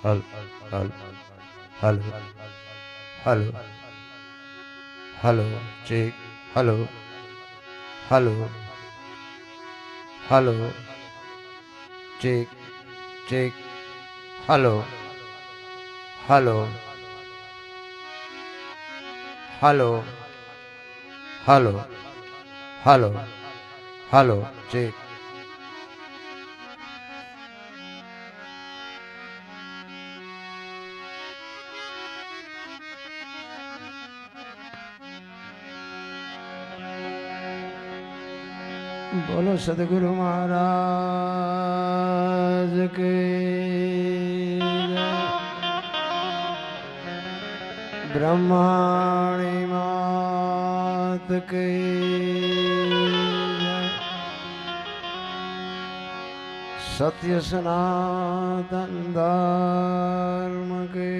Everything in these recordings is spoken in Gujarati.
હલ હલ hello hello hello check hello hello hello check check hello hello hello hello hello hello check બોલો સદગુરુ મહારાજ કે બ્રહ્માણી માત કે સત્ય સનાતન ધર્મ કે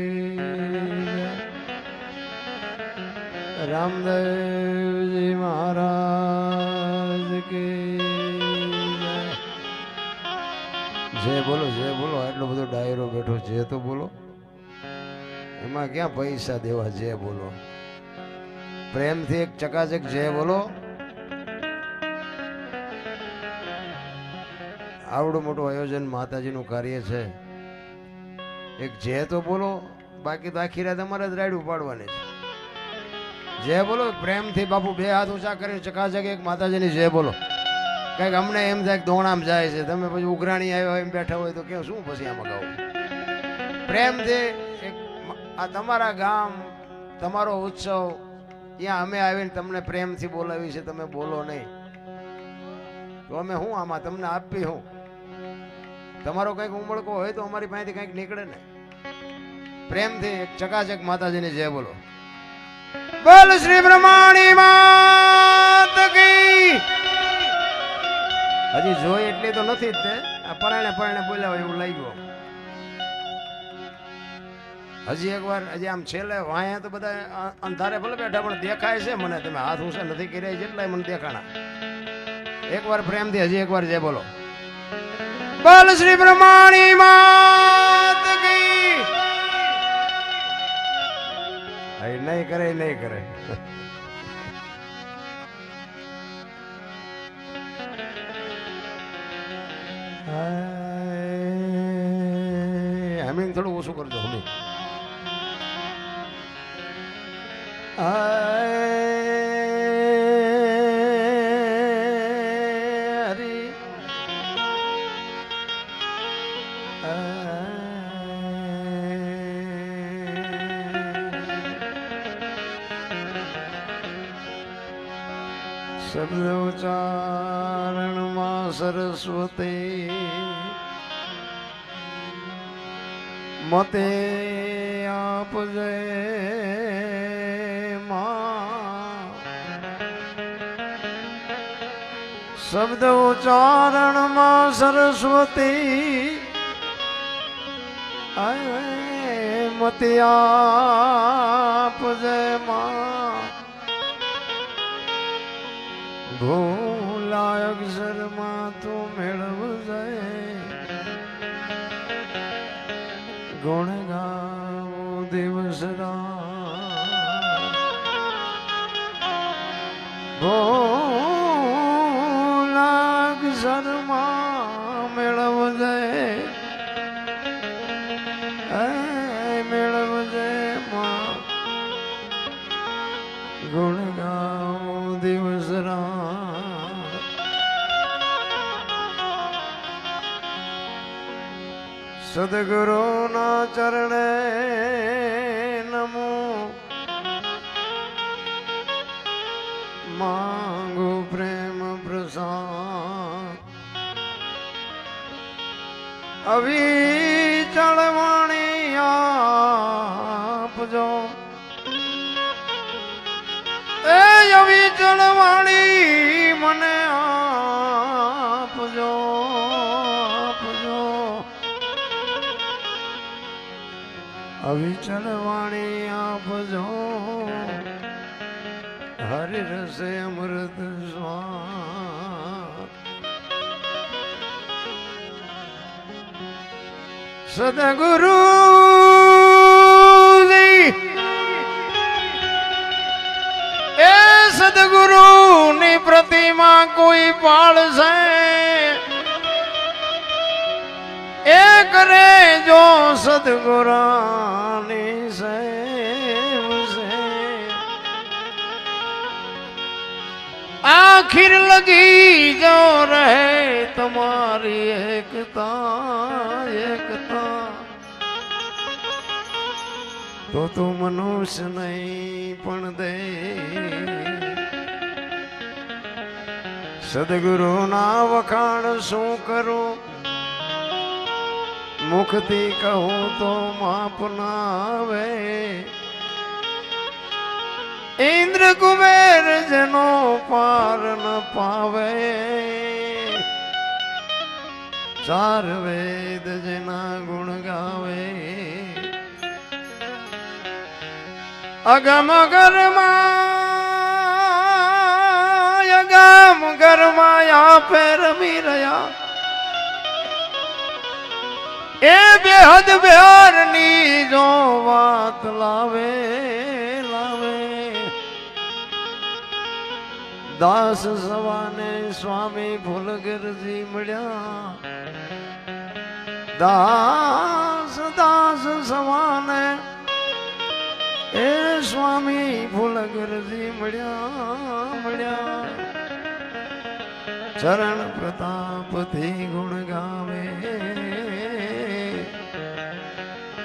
રામદેવજી મહારાજ કે જે બોલો આટલો બધો ડાયરો બેઠો જે તો બોલો એમાં ક્યાં પૈસા દેવા જે બોલો પ્રેમથી એક ચકાચક જે બોલો આવડું મોટું આયોજન માતાજીનું કાર્ય છે એક જે તો બોલો બાકી તો આખી રાત અમારે જ રાઈડ ઉપાડવાની છે જે બોલો પ્રેમથી બાપુ બે હાથ ઊંચા કરીને ચકાચક એક માતાજીની જે બોલો કંઈક અમને એમ થાય કે દોણામ જાય છે તમે પછી ઉઘરાણી આવ્યા એમ બેઠા હોય તો કેવું શું પછી આમાં ગાવું પ્રેમથી એક આ તમારા ગામ તમારો ઉત્સવ ત્યાં અમે આવીને તમને પ્રેમથી બોલાવી છે તમે બોલો નહીં તો અમે શું આમાં તમને આપી હું તમારો કંઈક ઉમળકો હોય તો અમારી પાસેથી કંઈક નીકળે ને પ્રેમથી એક ચકાચક માતાજીની જય બોલો બોલ શ્રી બ્રહ્માણી માત કી હજી જોઈ એટલી તો નથી જ તે આ પરાણે બોલ્યા એવું લાગ્યું હજી એકવાર હજી આમ છેલ્લે વાયા તો બધા અંધારે ભલે બેઠા પણ દેખાય છે મને તમે હાથ ઊંચા નથી કર્યા જેટલાય મને દેખાણા એકવાર પ્રેમથી હજી એકવાર જય બોલો બોલ શ્રી બ્રહ્માણી માત કી નહીં કરે નહીં કરે હમીંગ થોડું ઓછું કરજો હમીંગ હરી શબ્દ ઉચ્ચારણમાં સરસ્વતી મતે આપજે શબ્દ ઉચ્ચારણમાં સરસ્વતી મતે આપજે માં ભૂલા અક્ષરમાં તું મેળવજે ગુણ ગાવો દિવસ ભૂલા અક્ષરમાં મેળવજે મેળવજે માં ગુણ ગાવો દિવસ સદગુરુના ચરણે નમો માંગુ પ્રેમ પ્રસાદ અવિચળ વાણી આપજો એ અવિચળ વાણી મને આપજો અવિચળ વાણી આપજો હરિ રસે અમૃત સ્વાદ સદગુરુ એ સદગુરુ ની પ્રતિમા કોઈ પાળશે એ કરે જો સદગુરાની સેવ છે આખિર લગી જો રહે તમારી એકતા તો તું મનુષ્ય નહીં પણ દે સદગુરુ ના વખાણ શું કરું મુખથી કહું તો માપ ના આવે ઇન્દ્ર કુબેર જેનો પાર ન પાવે ચાર વેદ જેના ગુણ ગાવે અગમ ઘરમાં આપે રમી રહ્યા એ બેહદ બિહાર ની જો વાત લાવે દાસ સવાને સ્વામી ફૂલગરજી મળ્યા દાસ સવાને એ સ્વામી ફૂલગરજી મળ્યા ચરણ પ્રતાપથી ગુણ ગાવે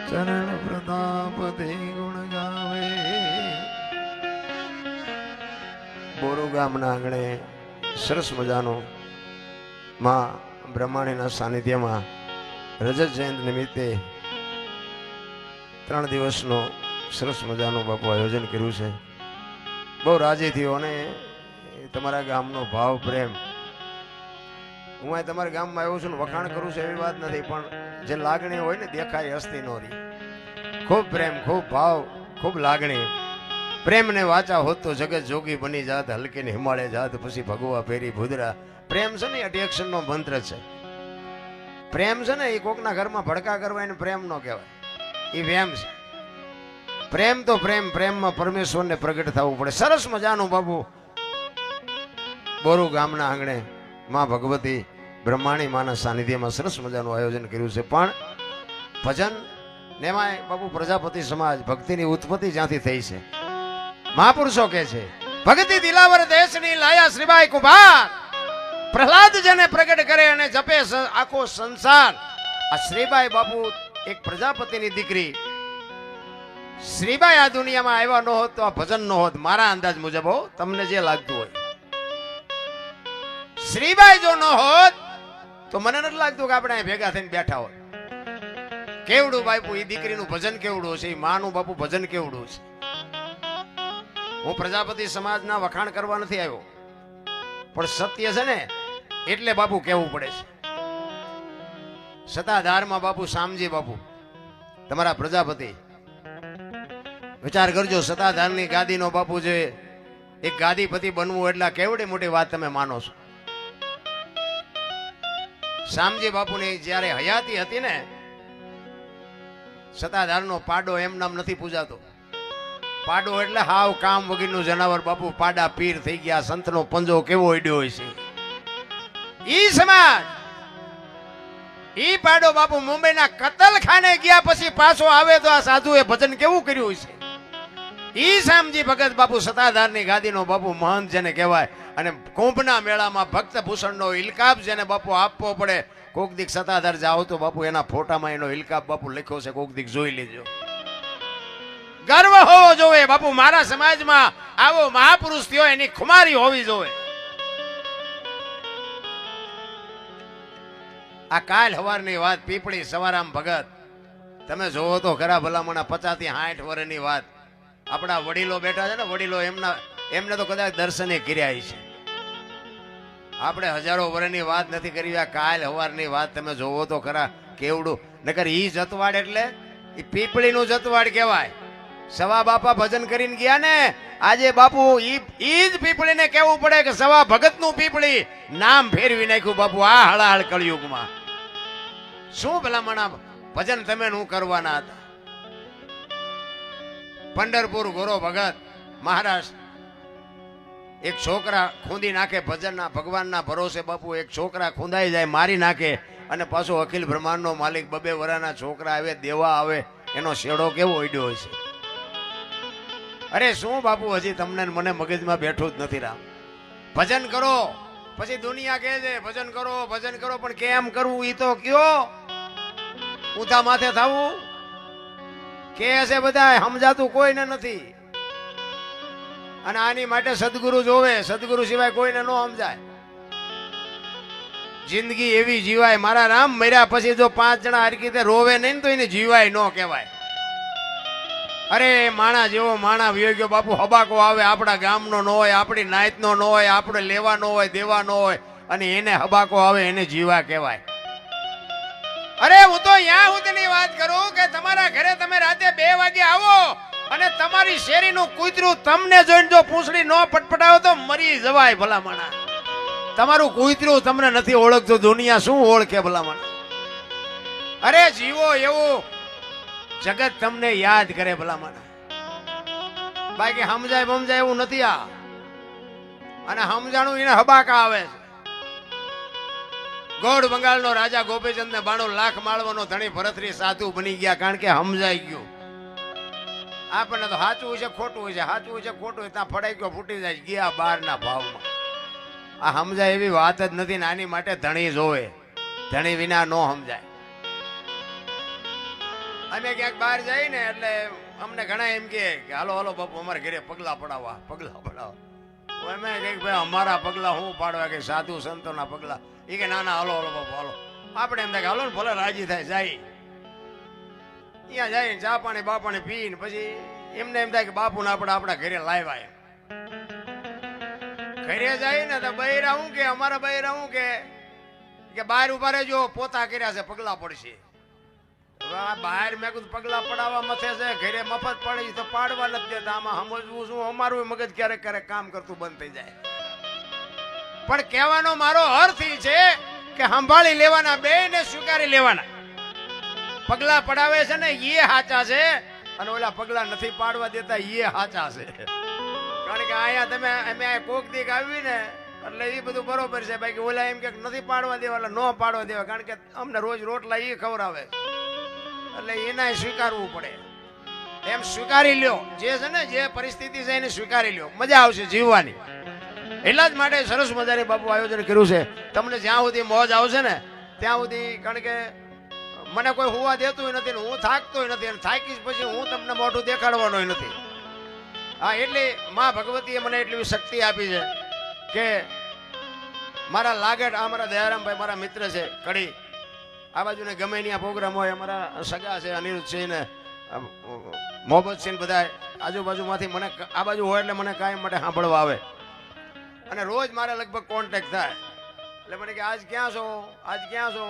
ચરણ પ્રતાપથી ગુણ ગાવે બોરો ગામના આંગણે સરસ મજાનો માં બ્રહ્માણીના સાનિધ્યમાં રજત જયંતિ નિમિત્તે 3 દિવસનો સરસ મજાનું બાપુ આયોજન કર્યું છે. બહુ રાજી થયો અને તમારા ગામનો ભાવ પ્રેમ હું આ તમારા ગામમાં આવ્યો છું ને વખાણ કરું છું એવી વાત નથી પણ જે લાગણી હોય ને દેખાય હસ્તી નો રહી. ખૂબ પ્રેમ ખૂબ ભાવ ખૂબ લાગણી પ્રેમ ને વાચા હોત તો જગત જોગી બની જાત હલકી ને હિમાલય જાત પછી ભગવા ફેરી ભૂદરા. પ્રેમ છે ને અટેક્શન નો મંત્ર છે. પ્રેમ છે ને એ કોકના ઘરમાં ભડકા કરવા એને પ્રેમ નો કહેવાય એ વેમ છે. પ્રેમ તો પ્રેમમાં પરમેશ્વરને પ્રગટ થવું પડે. સરસ મજાનું બાબુ બોરુ ગામના આંગણે માં ભગવતી બ્રહ્માણી માના સાનિધ્યમાં સરસ મજાનું આયોજન કર્યું છે. પણ ભજન ને એમાં બાબુ પ્રજાપતિ સમાજ ભક્તિની ઉત્પત્તિ જ્યાંથી થઈ છે મહાપુરુષો કે છે ભક્તિ દિલાવર દેશની લાયા શ્રીબાઈ કુભાર પ્રહલાદ જેને પ્રગટ કરે અને જપે આખો સંસાર. આ શ્રીબાઈ બાપુ એક પ્રજાપતિની દીકરી શ્રીબાઈ આ દુનિયામાં આવ્યા ન હોત તો આ ભજન ન હોત. મારા અંદાજ મુજબ હો તમને જે લાગતું હોય શ્રીબાઈ જો ન હોત તો મને નથી લાગતું કે આપણે ભેગા થઈને બેઠા હોત. કેવડું બાપુ એ દીકરીનું ભજન કેવડું છે, માનું બાપુ ભજન કેવડું છે. હું પ્રજાપતિ સમાજના વખાણ કરવા નથી આવ્યો પણ સત્ય છે ને એટલે બાપુ કહેવું પડે છે. સતાધારમાં બાપુ શામજી બાપુ તમારા પ્રજાપતિ વિચાર કરજો. સતાધારની ગાદીનો બાપુ જે એક ગાદીપતિ બનવું એટલે કેવડી મોટી વાત તમે માનો છો. શામજી બાપુની જ્યારે હયાતી હતી ને સતાધારનો પાડો એમ નામ નથી પૂજાતો. પાડો એટલે હાવ કામ વગરનું જનાવર બાપુ. પાડા પીર થઈ ગયા. સંતનો પંજો કેવો અડ્યો હોય છે. ઈ સમાજ ઈ પાડો બાપુ મુંબઈના કતલખાને ગયા પછી પાછો આવે તો આ સાધુએ ભજન કેવું કર્યું છે. ઈ શામજી ભગત બાપુ સતાધારની ગાદીનો બાપુ મહંત જેને કહેવાય. અને કુંભના મેળામાં ભક્ત ભૂષણનો ઇલકાબ જેને બાપુ આપવો પડે. કોક દીક સતાધાર જાઓ તો બાપુ એના ફોટામાં એનો ઇલકાબ બાપુ લખ્યો છે. કોક દીક જોઈ લેજો. ગર્વ હોવો જોઈએ બાપુ. મારા સમાજમાં આવો મહાપુરુષ થયો એની ખુમારી હોવી જોઈએ. આ કાલ હવારની વાત પીપળી સવારામ ભગત તમે જોવો તો ખરા ભલામણા 50 થી 60 વર્ષની વાત. આપણા વડીલો બેઠા છે ને વડીલો એમને તો કદાચ દર્શને કર્યા છે. આપણે હજારો વર્ષની વાત નથી કરી. આ કાલ હવારની વાત તમે જોવો તો ખરા કેવડું. નકર ઈ જતવાડ એટલે ઈ પીપળીનું જતવાડ કહેવાય. સવા બાપા ભજન કરીને ગયા ને આજે બાપુ ઈ જ પીપળીને કહેવું પડે કે સવા ભગતનું પીપળી નામ ફેરવી નાખ્યું બાપુ આ હળાહળ કળયુગમાં. શું ભલામણા ભજન તમે હું કરવાના હતા. પંઢરપુર ગોરો ભગત મહારાષ્ટ્ર એક છોકરા ખૂંદી નાખે ભજનના ભગવાનના ભરોસે બાપુ. એક છોકરા ખૂંદાઈ જાય મારી નાખે અને પાછો અખિલ બ્રહ્માંડનો માલિક બબે વરાના છોકરા આવે દેવા આવે એનો શેડો કેવો ઉડ્યો હોય છે. અરે શું બાપુ હજી તમને મને મગજમાં બેઠું જ નથી રામ. ભજન કરો પછી દુનિયા કહે છે ભજન કરો પણ કેમ કરવું એ તો કયો. ઊંધા માથે થવું કે છે બધા સમજાતું કોઈને નથી. અને આની માટે સદગુરુ જોવે. સદગુરુ સિવાય કોઈને ન સમજાય. જિંદગી એવી જીવાય મારા રામ. મર્યા પછી જો 5 જણા હરકી રીતે રોવે નહીં તો એને જીવાય ન કહેવાય. અરે માણા જેવો માણા વયો ગયો બાપુ. હબાકો આવે આપણા ગામનો ન હોય, આપણી નાયતનો ન હોય, આપણે લેવા ન હોય, દેવા ન હોય, અને એને હબાકો આવે એને જીવા કહેવાય. અરે હું તો યા સુધીની વાત કરું કે તમારા ઘરે તમે રાતે 2 વાગે આવો અને તમારી શેરીનું કૂતરું તમને જોઈને જો પૂંછડી ન પટપટાવો તો મરી જવાય ભલા માણા. તમારું કૂતરું તમને નથી ઓળખતું, દુનિયા શું ઓળખે ભલા માણા. અરે જીવો એવું જગત તમને યાદ કરે ભલા માણા. બાકી સમજાય એવું નથી આ. અને સમજાણું એને હબાકા આવે છે. ગોળ બંગાળનો રાજા ગોપીચંદ ને 92 લાખ માળવાનો ધણી ભરતરી સાધુ બની ગયા કારણ કે સમજાઈ ગયું. આપણને તો સાચું હોય છે ખોટું હોય છે, સાચું હોય છે ખોટું હોય, ત્યાં ફડાઈ ગયો ફૂટી જાય ગયા બારના ભાવમાં. આ સમજાય એવી વાત જ નથી ને આની માટે ધણી જોવે. ધણી વિના નો સમજાય. અમે ક્યાંક બહાર જઈએ ને એટલે અમને ઘણા એમ કે હાલો હાલો બાપુ અમારે ઘરે પગલા પડાવવા. અમે કઈક ભાઈ અમારા પગલા હું પાડવા કે સાધુ સંતોના પગલા. એ કે ના હાલો હાલો બાપુ હાલો. આપણે એમ થાય હાલો ને ભલે રાજી થાય જાય. ત્યાં જાય ચા પાણી બાપાણી પીને પછી એમને એમ થાય કે બાપુ ને આપણે આપણા ઘરે લાવ્યા. ઘરે જાય ને તો બૈરા હું કે અમારા બૈરા હું કે બહાર ઉભા રહેજો પોતા કર્યા છે પગલા પડશે. બહાર મેં કીધું પગલા પડાવવા મથે છે, ઘરે મફત પડી તો પાડવા નથી દેતા. આમાં સમજવું શું? અમારું મગજ ક્યારેક ક્યારેક કામ કરતું બંધ થઈ જાય. પણ કહેવાનો મારો અર્થ એ છે કે સંભાળી લેવાના, બેને સ્વીકારી લેવાના. પગલા પડાવે છે ને એ સાચા છે અને ઓલા પગલા નથી પાડવા દેતા એ સાચા છે. કારણ કે અહીંયા તમે અમે કોક દીક આવી ને એટલે એ બધું બરોબર છે. બાકી ઓલા એમ કે નથી પાડવા દેવા એટલે ન પાડવા દેવા. કારણ કે અમને રોજ રોટલા એ ખવડાવે એટલે એના સ્વીકારવું પડે. એમ સ્વીકારી લ્યો જે છે ને જે પરિસ્થિતિ છે એને સ્વીકારી લ્યો, મજા આવશે જીવવાની. એટલા જ માટે સરસ મજાની બાપુ આયોજન કર્યું છે. તમને જ્યાં સુધી મોજ આવશે ને ત્યાં સુધી. કારણ કે મને કોઈ હોવા દેતું નથી ને હું થાકતો નથી અને થાકીશ પછી હું તમને મોઢું દેખાડવાનો નથી. હા એટલે માં ભગવતીએ મને એટલી શક્તિ આપી છે કે મારા લાગટ આ મારા દયારામભાઈ મારા મિત્ર છે કડી. આ બાજુ ને ગમે ત્યાં પ્રોગ્રામ હોય અમારા સગા છે અનિરુદ્ધસિંહ ને મોહબ્બતસિંહ બધા આજુબાજુમાંથી મને આ બાજુ હોય એટલે મને કાયમ માટે સાંભળવા આવે. અને રોજ મારે લગભગ કોન્ટેક્ટ થાય. એટલે મને કે આજ ક્યાં છો, આજ ક્યાં છો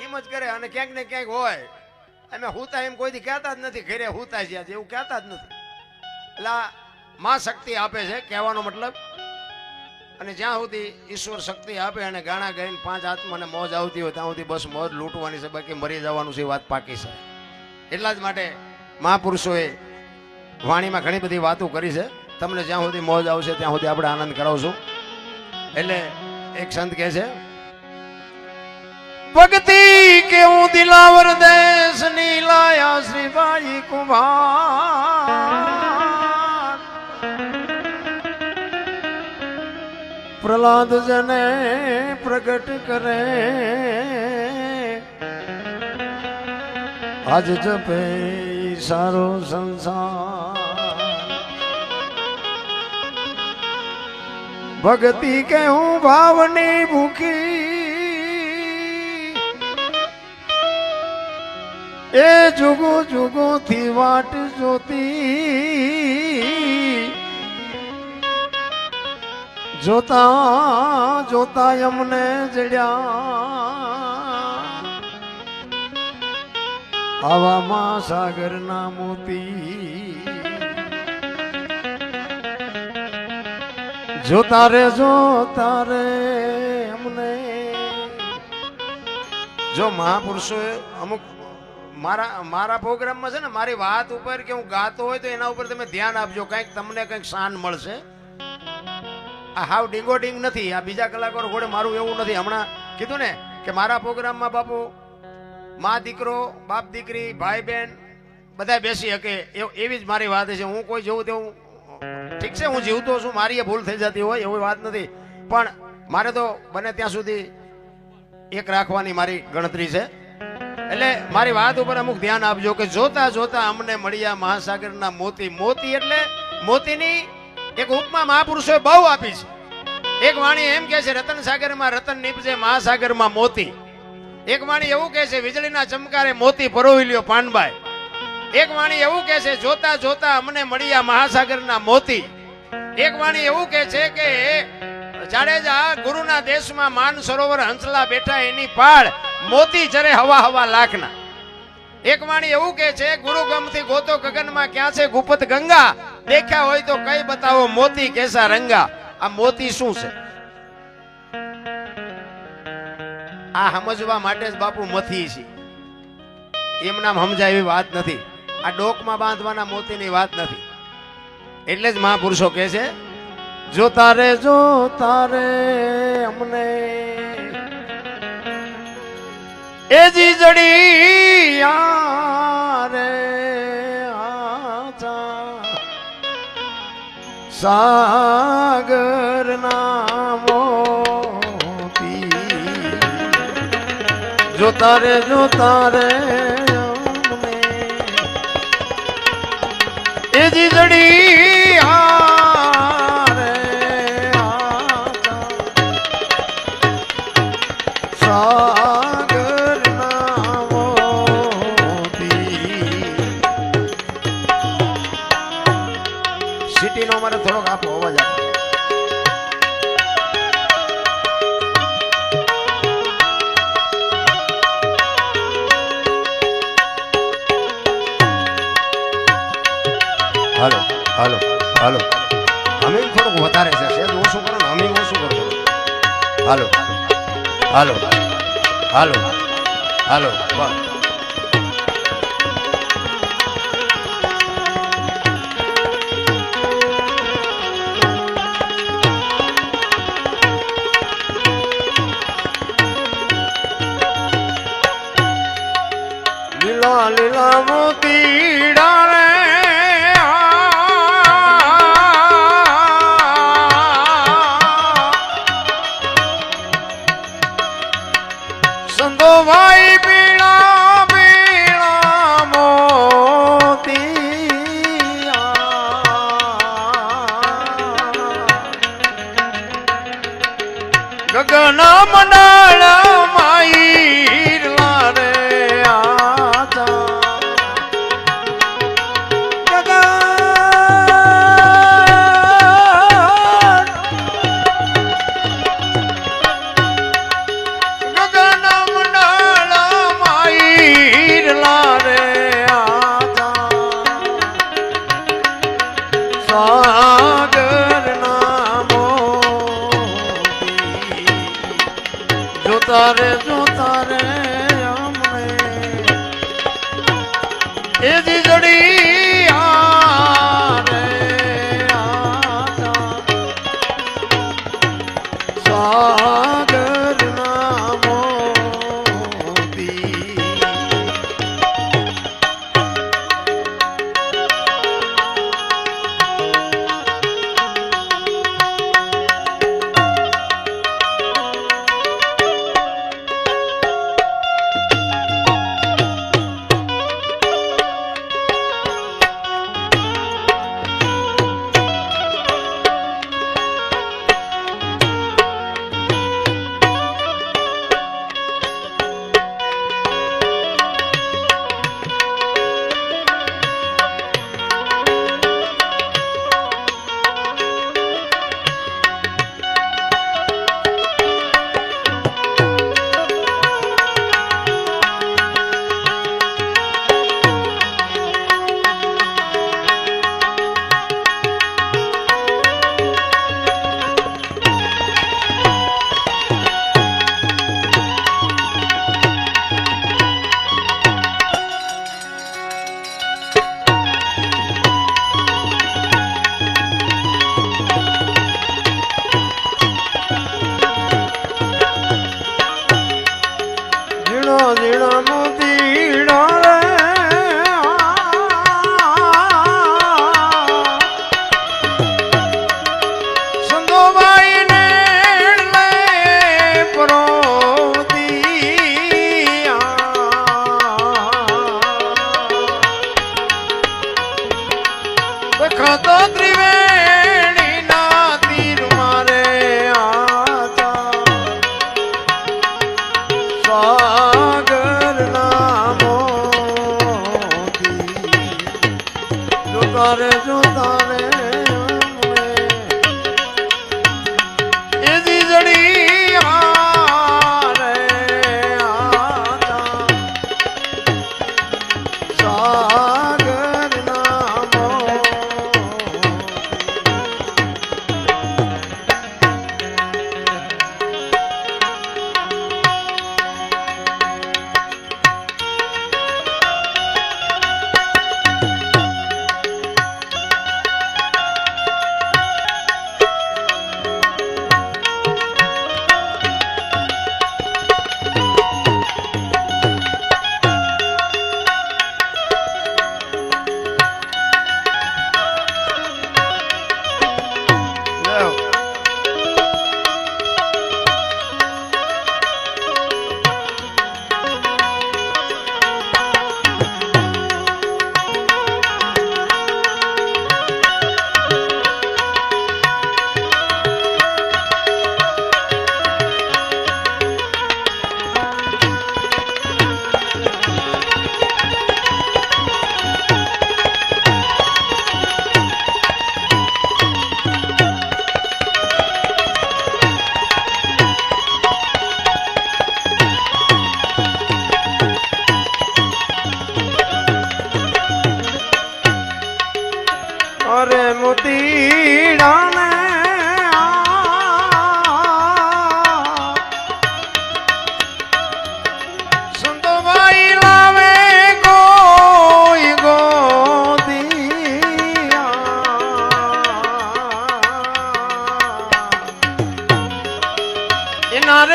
એમ જ કરે. અને ક્યાંક ને ક્યાંક હોય અમે હુતા એમ કોઈથી કહેતા જ નથી. ઘરે હુતા છે એવું કહેતા જ નથી. એટલે માં શક્તિ આપે છે કહેવાનો મતલબ. અને જ્યાં સુધી ઈશ્વર શક્તિ આપે અને ગાણા ગાઈને 5 આત્માને મોજ આવતી હોય ત્યાં સુધી બસ મોજ લૂંટવાની છે. બાકી મરી જવાનું છે વાત પાકી છે. એટલા જ માટે મહાપુરુષોએ વાણીમાં ઘણી બધી વાતો કરી છે. તમને જ્યાં સુધી મોજ આવશે ત્યાં સુધી આપણે આનંદ કરાવશું. એટલે એક સંત કહે છે ભક્તિ કેવું દિલાવર દેશ ની લાયા શ્રીભાઈ કુમાર પ્રહલાદ જને પ્રગટ કરે આજ જપે સારો સંસાર. ભક્તિ કેવું ભાવની ભૂખી એ જુગો જુગો થી વાટ જોતી જોતા જોતા અમને જડ્યા આવામાં સાગર ના મોતી. જોતા રે અમને. જો મહાપુરુષોએ અમુક મારા પ્રોગ્રામમાં છે ને મારી વાત ઉપર કે હું ગાતો હોય તો એના ઉપર તમે ધ્યાન આપજો, કંઈક તમને કંઈક શાન મળશે. આ હાવ ડીંગોડીંગ નથી. આ બીજા કલાકારો ઘોડે મારું એવું નથી. હમણાં કીધું ને કે મારા પ્રોગ્રામમાં બાપુ મા દીકરો, બાપ દીકરી, ભાઈ બહેન બધા બેસી શકે એવી જ મારી વાત છે. હું કોઈ જેવું તેવું ઠીક છે, હું જીવતો છું, મારી એ ભૂલ થઈ જતી હોય એવી વાત નથી, પણ મારે તો બને ત્યાં સુધી એક રાખવાની મારી ગણતરી છે. એટલે મારી વાત ઉપર અમુક ધ્યાન આપજો કે જોતા જોતા અમને મળ્યા મહાસાગરના મોતી. મોતી એટલે મોતીની એક ઉપમા મહાપુરુષોએ બહુ આપી છે. એક વાણી એમ કે છે રતન સાગરમાં રતન નીપજે મહાસાગરમાં મોતી. એક વાણી એવું કે છે વીજળીના ચમકારે મોતી પરોવી લ્યો પાનબાઈ. એક વાણી એવું કે છે જોતા જોતા અમને મળ્યા મહાસાગરના મોતી. એક વાણી એવું કે છે કે જાડેજા ગુરુના દેશમાં માન સરોવર હંસલા બેઠા એની પાળ મોતી ચરે હવા હવા લાખના. એક વાણી એવું કે છે ગુરુ ગમથી ગોતો ગગનમાં ક્યાં છે ગુપત ગંગા, દેખ્યા હોય તો કઈ બતાવો મોતી કેસા રંગા. આ મોતી શું છે આ સમજવા માટે જ બાપુ મથી છે. એમ નામ સમજાય એવી વાત નથી. આ ડોકમાં બાંધવાના મોતીની વાત નથી. એટલે જ મહાપુરુષો કહે છે જો તારે અમને એ જીજડી યારે આજા સાગર ના મોતી. જો તારે અમને એ જીજડી યારે આજા સાગર ના મોતી. સિટીનો મારે થોડોક આપો અવાજ આપો. હાલો હાલો હાલો હમિંગ થોડુંક વધારે છે, સેજ ઓછું કરો ને, હમિંગ ઓછું કરો. હાલો હાલો હાલો હાલો બસ. લીલા લીલા મોતીડા રે સંતો ભાઈ પીળા પીળા મોતી. ગગન મંડળ માઈ રે આજા સાગર ના મોતી.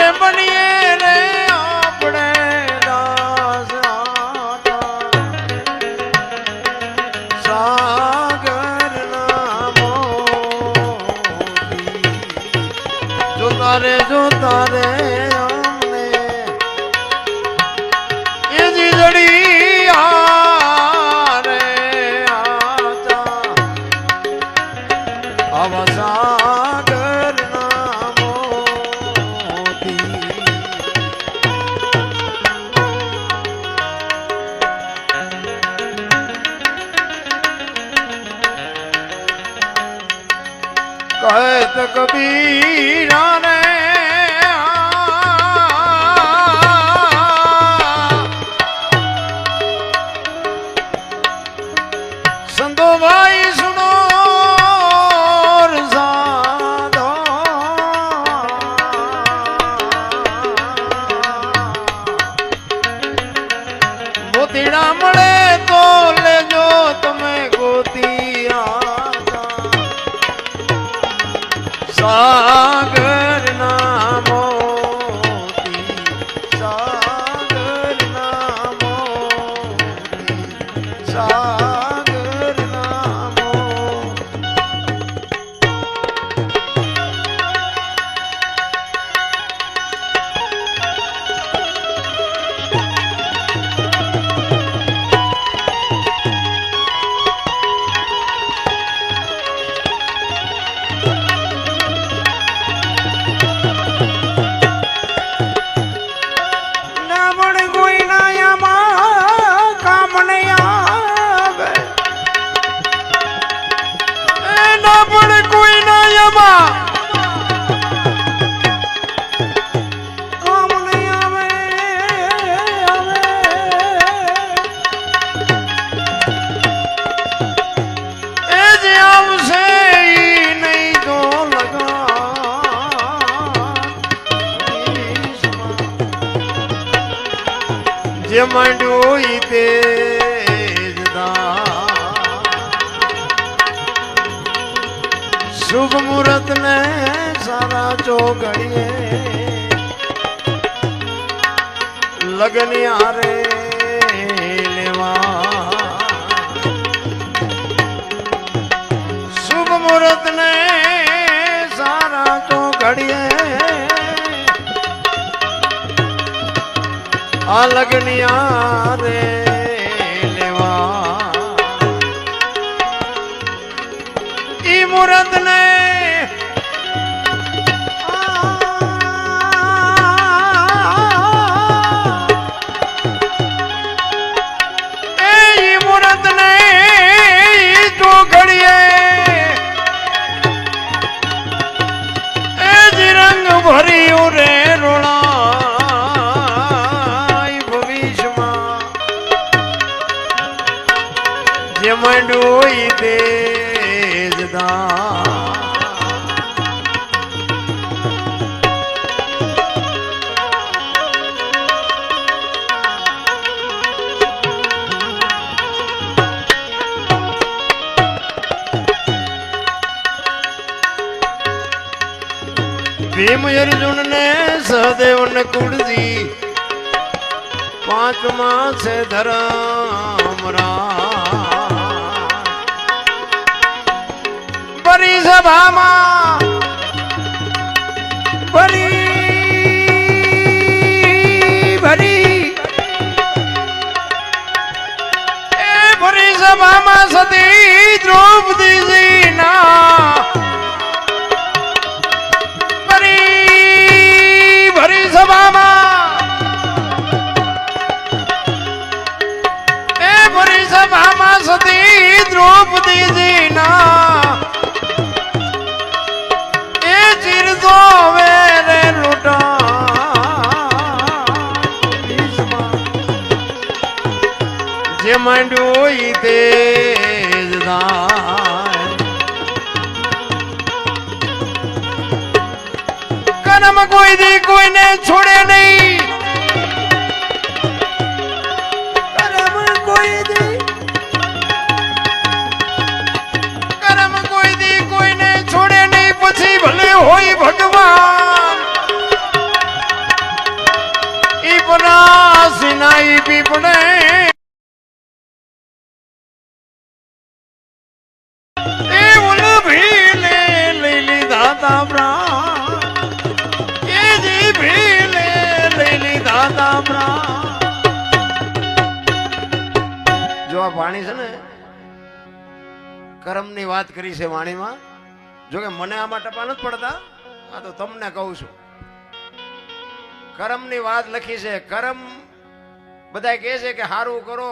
રે બનીએ રે આપણે દાસ સાગર ના મોતી જોતા રે અમને એ જીજડી રે આતા આવા સાગર ના મોતી कहत कबीरा ने संतो भाई सुनो साधो मोतीड़ा मळे तो ले जो तुम्हें गोतिया सागर ना मोती सागर ना मोती सागर ना मोती मंडोई तेजदा शुभ मुहूर्त ने सारा चौघड़िए लगनिया रे लेवा शुभ मुहूर्त ने सारा चौघड़िए आ लगनिया रे लेवा ई मुहूर्त ने ई मुहूर्त ने तो घड़िए ए जी रंग भरी रे रोड़ा मंडोई तेजदा भीम अर्जुन ने सहदेव ने कुड़जी पांच मास से धर्म बड़ी सभा भरी भरी भरी सभा सती द्रौपदी जी ना भरी भरी सभा भरी सभा सती द्रौपदी जी ना मंडोई तेजदा कर्म कोई दी कोई ने छोड़े नहीं कर्म कोई दी कोई ने छोड़े नहीं पछी भले होई भगवान નાઈ પીપળે એ ઉલ ભીલે લઈ લીધા તા પ્રાણ એ જી ભીલે લઈ લીધા તા પ્રાણ. જો આ વાણી છે ને કર્મની વાત કરી છે વાણીમાં. જો કે મને આમાં ટપા નથી પડતા, આ તો તમને કહું છું. કર્મની વાત લખી છે. કર્મ બધા કહે છે કે સારું કરો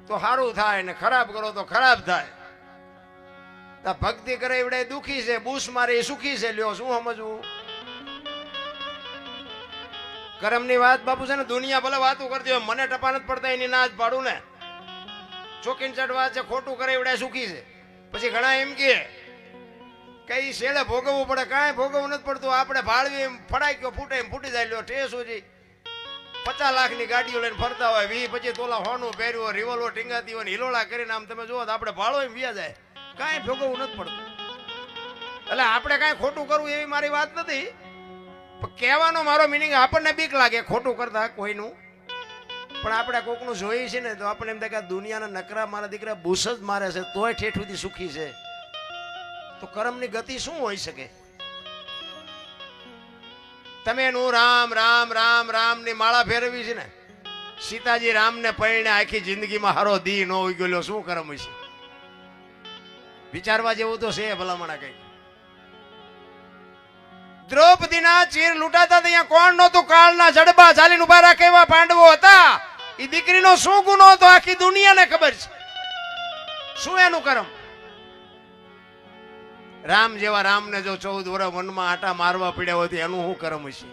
તો સારું થાય ને ખરાબ કરો તો ખરાબ થાય. તો ભક્તિ કરે એવડે દુખી છે, બૂસ મારે એ સુખી છે. લ્યો શું સમજવું? કર્મની વાત બાપુ છે ને દુનિયા ભલે વાતું કરતી હોય, મને ટપા નથી પડતા એની ના જ પાડું ને. ચોકીન ચટ વાત છે, ખોટું કરે એવડે સુખી છે. પછી ઘણા એમ કે કઈ શેડે ભોગવવું પડે, કાંઈ ભોગવવું નથી પડતું. આપણે ભાળવી ફડાઈ ગયો ફૂટે એમ ફૂટી જાય. લ્યો ઠેસ સુધી 50 લાખની ગાડીઓ લઈને ફરતા હોય, 20-25 તોલા હોનું પહેર્યું હોય, રિવોલ્વર ટીંગાતી હોય, હિલોળા કરીને આમ તમે જુઓ તો આપણે ભાળો એમ વ્યા જાય. કાંઈ ભોગવવું નથી પડતું. એટલે આપણે કાંઈ ખોટું કરવું એવી મારી વાત નથી, પણ કહેવાનો મારો મિનિંગ આપણને બીક લાગે ખોટું કરતા કોઈનું. પણ આપણે કોકનું જોઈએ છે ને તો આપણે એમ થાય કે દુનિયાના નકરા મારા દીકરા બૂસ જ મારે છે તોય ઠેઠ સુધી સુખી છે. તો કર્મની ગતિ શું હોઈ શકે? તમે એનું રામ રામ રામ રામ ની માળા ફેરવી છે ને. સીતાજી રામ ને પરણે આખી જિંદગીમાં હારો દી ન હોઈ ગયો, શું કર્મ છે? વિચારવા જેવું તો છે ભલામણા કઈ. દ્રૌપદીના ચીર લૂંટાતા ત્યાં કોણ નહોતું? કાળના જડબા ચાલીને ઉભા રાખે એવા પાંડવો હતા. એ દીકરીનો શું ગુનો હતો આખી દુનિયાને ખબર છે. શું એનું કર્મ? રામ જેવા રામને જો 14 વર્ષ વનમાં આટા મારવા પડ્યા હોય તો એનું શું કર્મ હશે?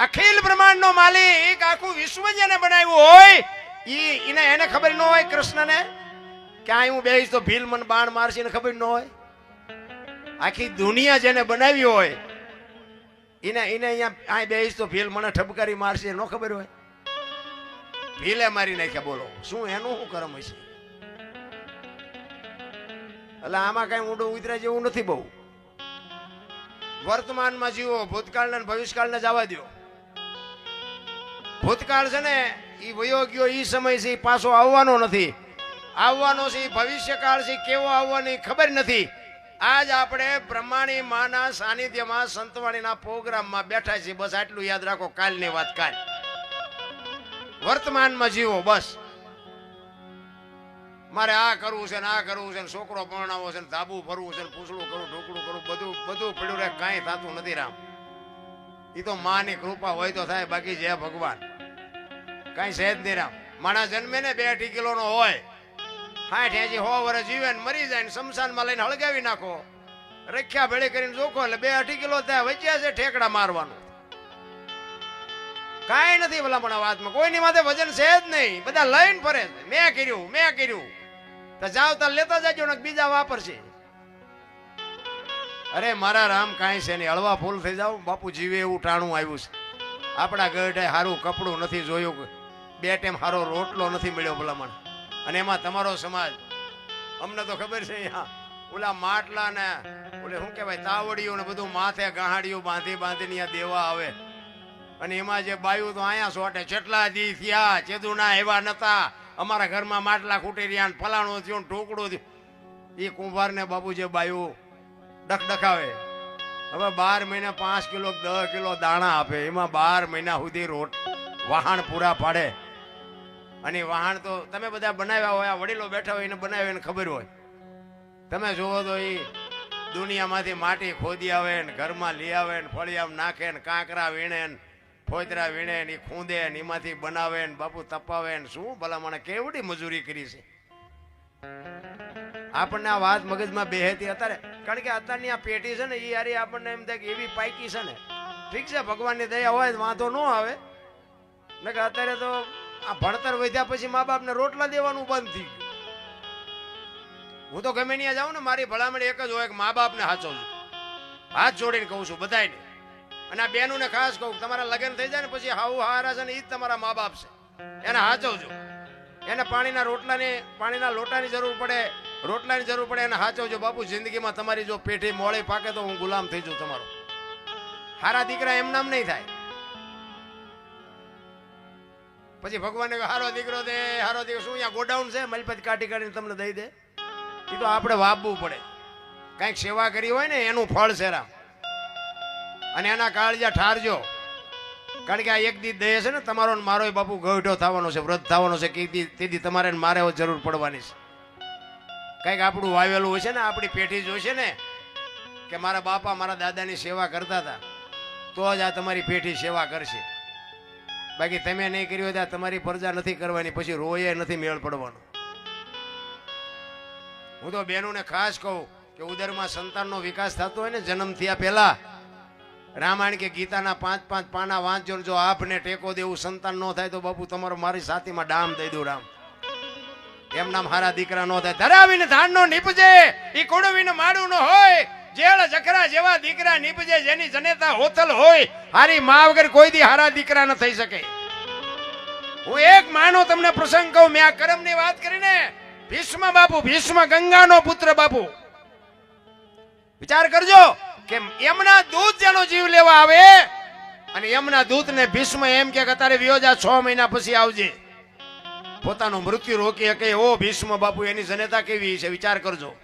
અખિલ બ્રહ્માંડ નો માલિક આખું વિશ્વ જેને બનાવ્યું હોય એને ખબર ન હોય કૃષ્ણને કે આ હું બેહીશ તો ભીલ મને બાણ મારશે ને ખબર ન હોય? આખી દુનિયા જેને બનાવી હોય એને અહીંયા આ બેહીશ તો ભીલ મને ઠપકારી મારશે ન ખબર હોય? ભીલે મારી નાખ્યા. બોલો શું એનું શું કર્મ હશે? એટલે આમાં કઈ ઊંડું ઉતરા જેવું નથી. બહુ વર્તમાનમાં જીવો, ભૂતકાળને ભવિષ્યકાળને જવા દો. ભૂતકાળ છે ને એ વયો ગયો, એ સમય છે પાછો આવવાનો નથી. આવવાનો છે ભવિષ્યકાળ છે, કેવો આવવાની ખબર નથી. આજ આપણે બ્રહ્માણી માના સાનિધ્યમાં સંતવાણીના પ્રોગ્રામમાં બેઠા છીએ. બસ આટલું યાદ રાખો. કાલની વાત કાલ. વર્તમાનમાં જીવો બસ. મારે આ કરવું છે ને આ કરવું છે ને છોકરો પરણાવો છે ને ધાબુ ફરવું છે ને પૂછડું કરું ઢોકળું કરું બધું પડ્યું રહે. કાંઈ થતું નથી રામ. એ તો માની કૃપા હોય તો થાય, બાકી જય ભગવાન કાંઈ સહેજ નહીં રામ. માણસ જન્મે ને 2 કિલો નો હોય, 60-80 વર્ષ જીવે ને મરી જાય ને શમશાનમાં લઈને હળગાવી નાખો, રખ્યા ભેળી કરીને જોખો એટલે 2-2.5 કિલો ત્યાં વચ્યા છે ઠેકડા મારવાનું. કાંઈ નથી ભલામણ વાતમાં. કોઈની માથે વજન છે જ નહીં. બધા લઈને ફરે છે. મેં કર્યું તો જાવ તો લેતા જાજો ને બીજા વાપરશે. અરે મારા રામ કાંઈ છે નહીં. હળવા ફૂલ થઈ જાવ. બાપુ જીવે એવું ટાણું આવ્યું છે. આપણા ગઢે સારું કપડું નથી જોયું, 2 ટાઈમ સારો રોટલો નથી મળ્યો ભલામણ. અને એમાં તમારો સમાજ અમને તો ખબર છે અહીંયા ઓલા માટલા ને ઓલે શું કહેવાય તાવડીઓ ને બધું માથે ગાહાડીઓ બાંધીને અહીંયા દેવા આવે. અને એમાં જે બાયું તો અહીંયા સોટે. કેટલા દી થયા ચેદુના એવા નતા. અમારા ઘરમાં માટલા ખૂટી રહ્યા ને ફલાણું થયું ને ઢોકળું થયું. એ કુંભાર ને બાપુ જે બાયું ડખડખાવે. હવે 12 મહિને 5 કિલો 10 કિલો દાણા આપે. એમાં 12 મહિના સુધી વાહણ પૂરા પાડે. અને વાહણ તો તમે બધા બનાવ્યા હોય, વડીલો બેઠા હોય એને બનાવીને ખબર હોય. તમે જુઓ તો એ દુનિયામાંથી માટી ખોદી આવે ને ઘરમાં લઈ આવે ને ફળિયામાં નાખે ને કાંકરા વીણે ને ફોતરા વીણે ને ખૂંદે ને એમાંથી બનાવે ને બાપુ તપાવે ને શું ભલા મને કેવડી મજૂરી કરી છે. આપણને આ વાત મગજમાં બેહેતી અત્યારે, કારણ કે અત્યારની આ પેટી છે ને એ યારી આપણને એમ થાય કે એવી પાકી છે ને. ઠીક છે ભગવાનની દયા હોય વાંધો ન આવે ને. કે અત્યારે તો આ ભણતર વધ્યા પછી મા બાપને રોટલા દેવાનું બંધ થઈ ગયું. હું તો ગમે ત્યાં જાઉં ને મારી ભલામણ એક જ હોય કે મા બાપને હાચવજો. હાથ જોડીને કહું છું બધાને. અને આ બેનુંને ખાસ કહું, તમારા લગ્ન થઈ જાય ને પછી હાઉ હારા છે ને એ જ તમારા મા બાપ છે, એને હાચવજો. એને પાણીના લોટાની જરૂર પડે, રોટલાની જરૂર પડે, એને હાચવજો. બાપુ જિંદગીમાં તમારી જો પેઢી મોળી પાકે તો હું ગુલામ થઈ જાઉં તમારો. હારા દીકરા એમ નામ નહીં થાય. પછી ભગવાને હારો દીકરો દે, હારો દીકરો. શું અહીંયા ગોડાઉન છે મલપત કાઢી કાઢીને તમને દઈ દે? એ તો આપણે વાપવું પડે. કંઈક સેવા કરી હોય ને એનું ફળ છે રામ. અને એના કાળજા ઠારજો, કારણ કે આ એક દી દે છે ને તમારો મારો બાપુ ગઢો થવાનો છે, વ્રત થવાનો છે, કે તેથી તમારે મારે જરૂર પડવાની છે. કંઈક આપણું વાવેલું હોય છે ને, આપણી પેઢી જોઈશે ને કે મારા બાપા મારા દાદાની સેવા કરતા હતા, તો જ આ તમારી પેઢી સેવા કરશે. બાકી તમે નહીં કર્યું હોય તો તમારી પ્રજા નથી કરવાની, પછી રોયે નથી મેળ પડવાનો. હું તો બહેનોને ખાસ કહું કે ઉદરમાં સંતાનનો વિકાસ થતો હોય ને જન્મ થયા પહેલા રામાયણ કે ગીતાના 5-5 પાના વાંચજો. જો આપને ટેકો દેવું સંતાન ન થાય તો બાપુ તમારો મારી સાથીમાં ડામ દઈ દઉં રામ. એમ નામ હારા દીકરા ન થાય. ધરાવીને ધાન નો નીપજે, ઈ કોડવીને માડું ન હોય. જેળ જખરા જેવા દીકરા નીપજે, જેની જનેતા હોતલ હોય. હારી મા વગર કોઈ દી હારા દીકરા ન થઈ શકે. હું એક માનો તમને પ્રસંગ કહું. મેં આ કરમની વાત કરીને ભીષ્મ બાપુ, ભીષ્મ ગંગાનો પુત્ર બાપુ, વિચાર કરજો કે એમના દૂત જેનો જીવ લેવા આવે અને એમના દૂતને ભીષ્મ એમ કે અત્યારે વિયોજા 6 મહિના પછી આવજે, પોતાનું મૃત્યુ રોકી શકે. ઓ ભીષ્મ બાપુ, એની જનેતા કેવી છે વિચાર કરજો.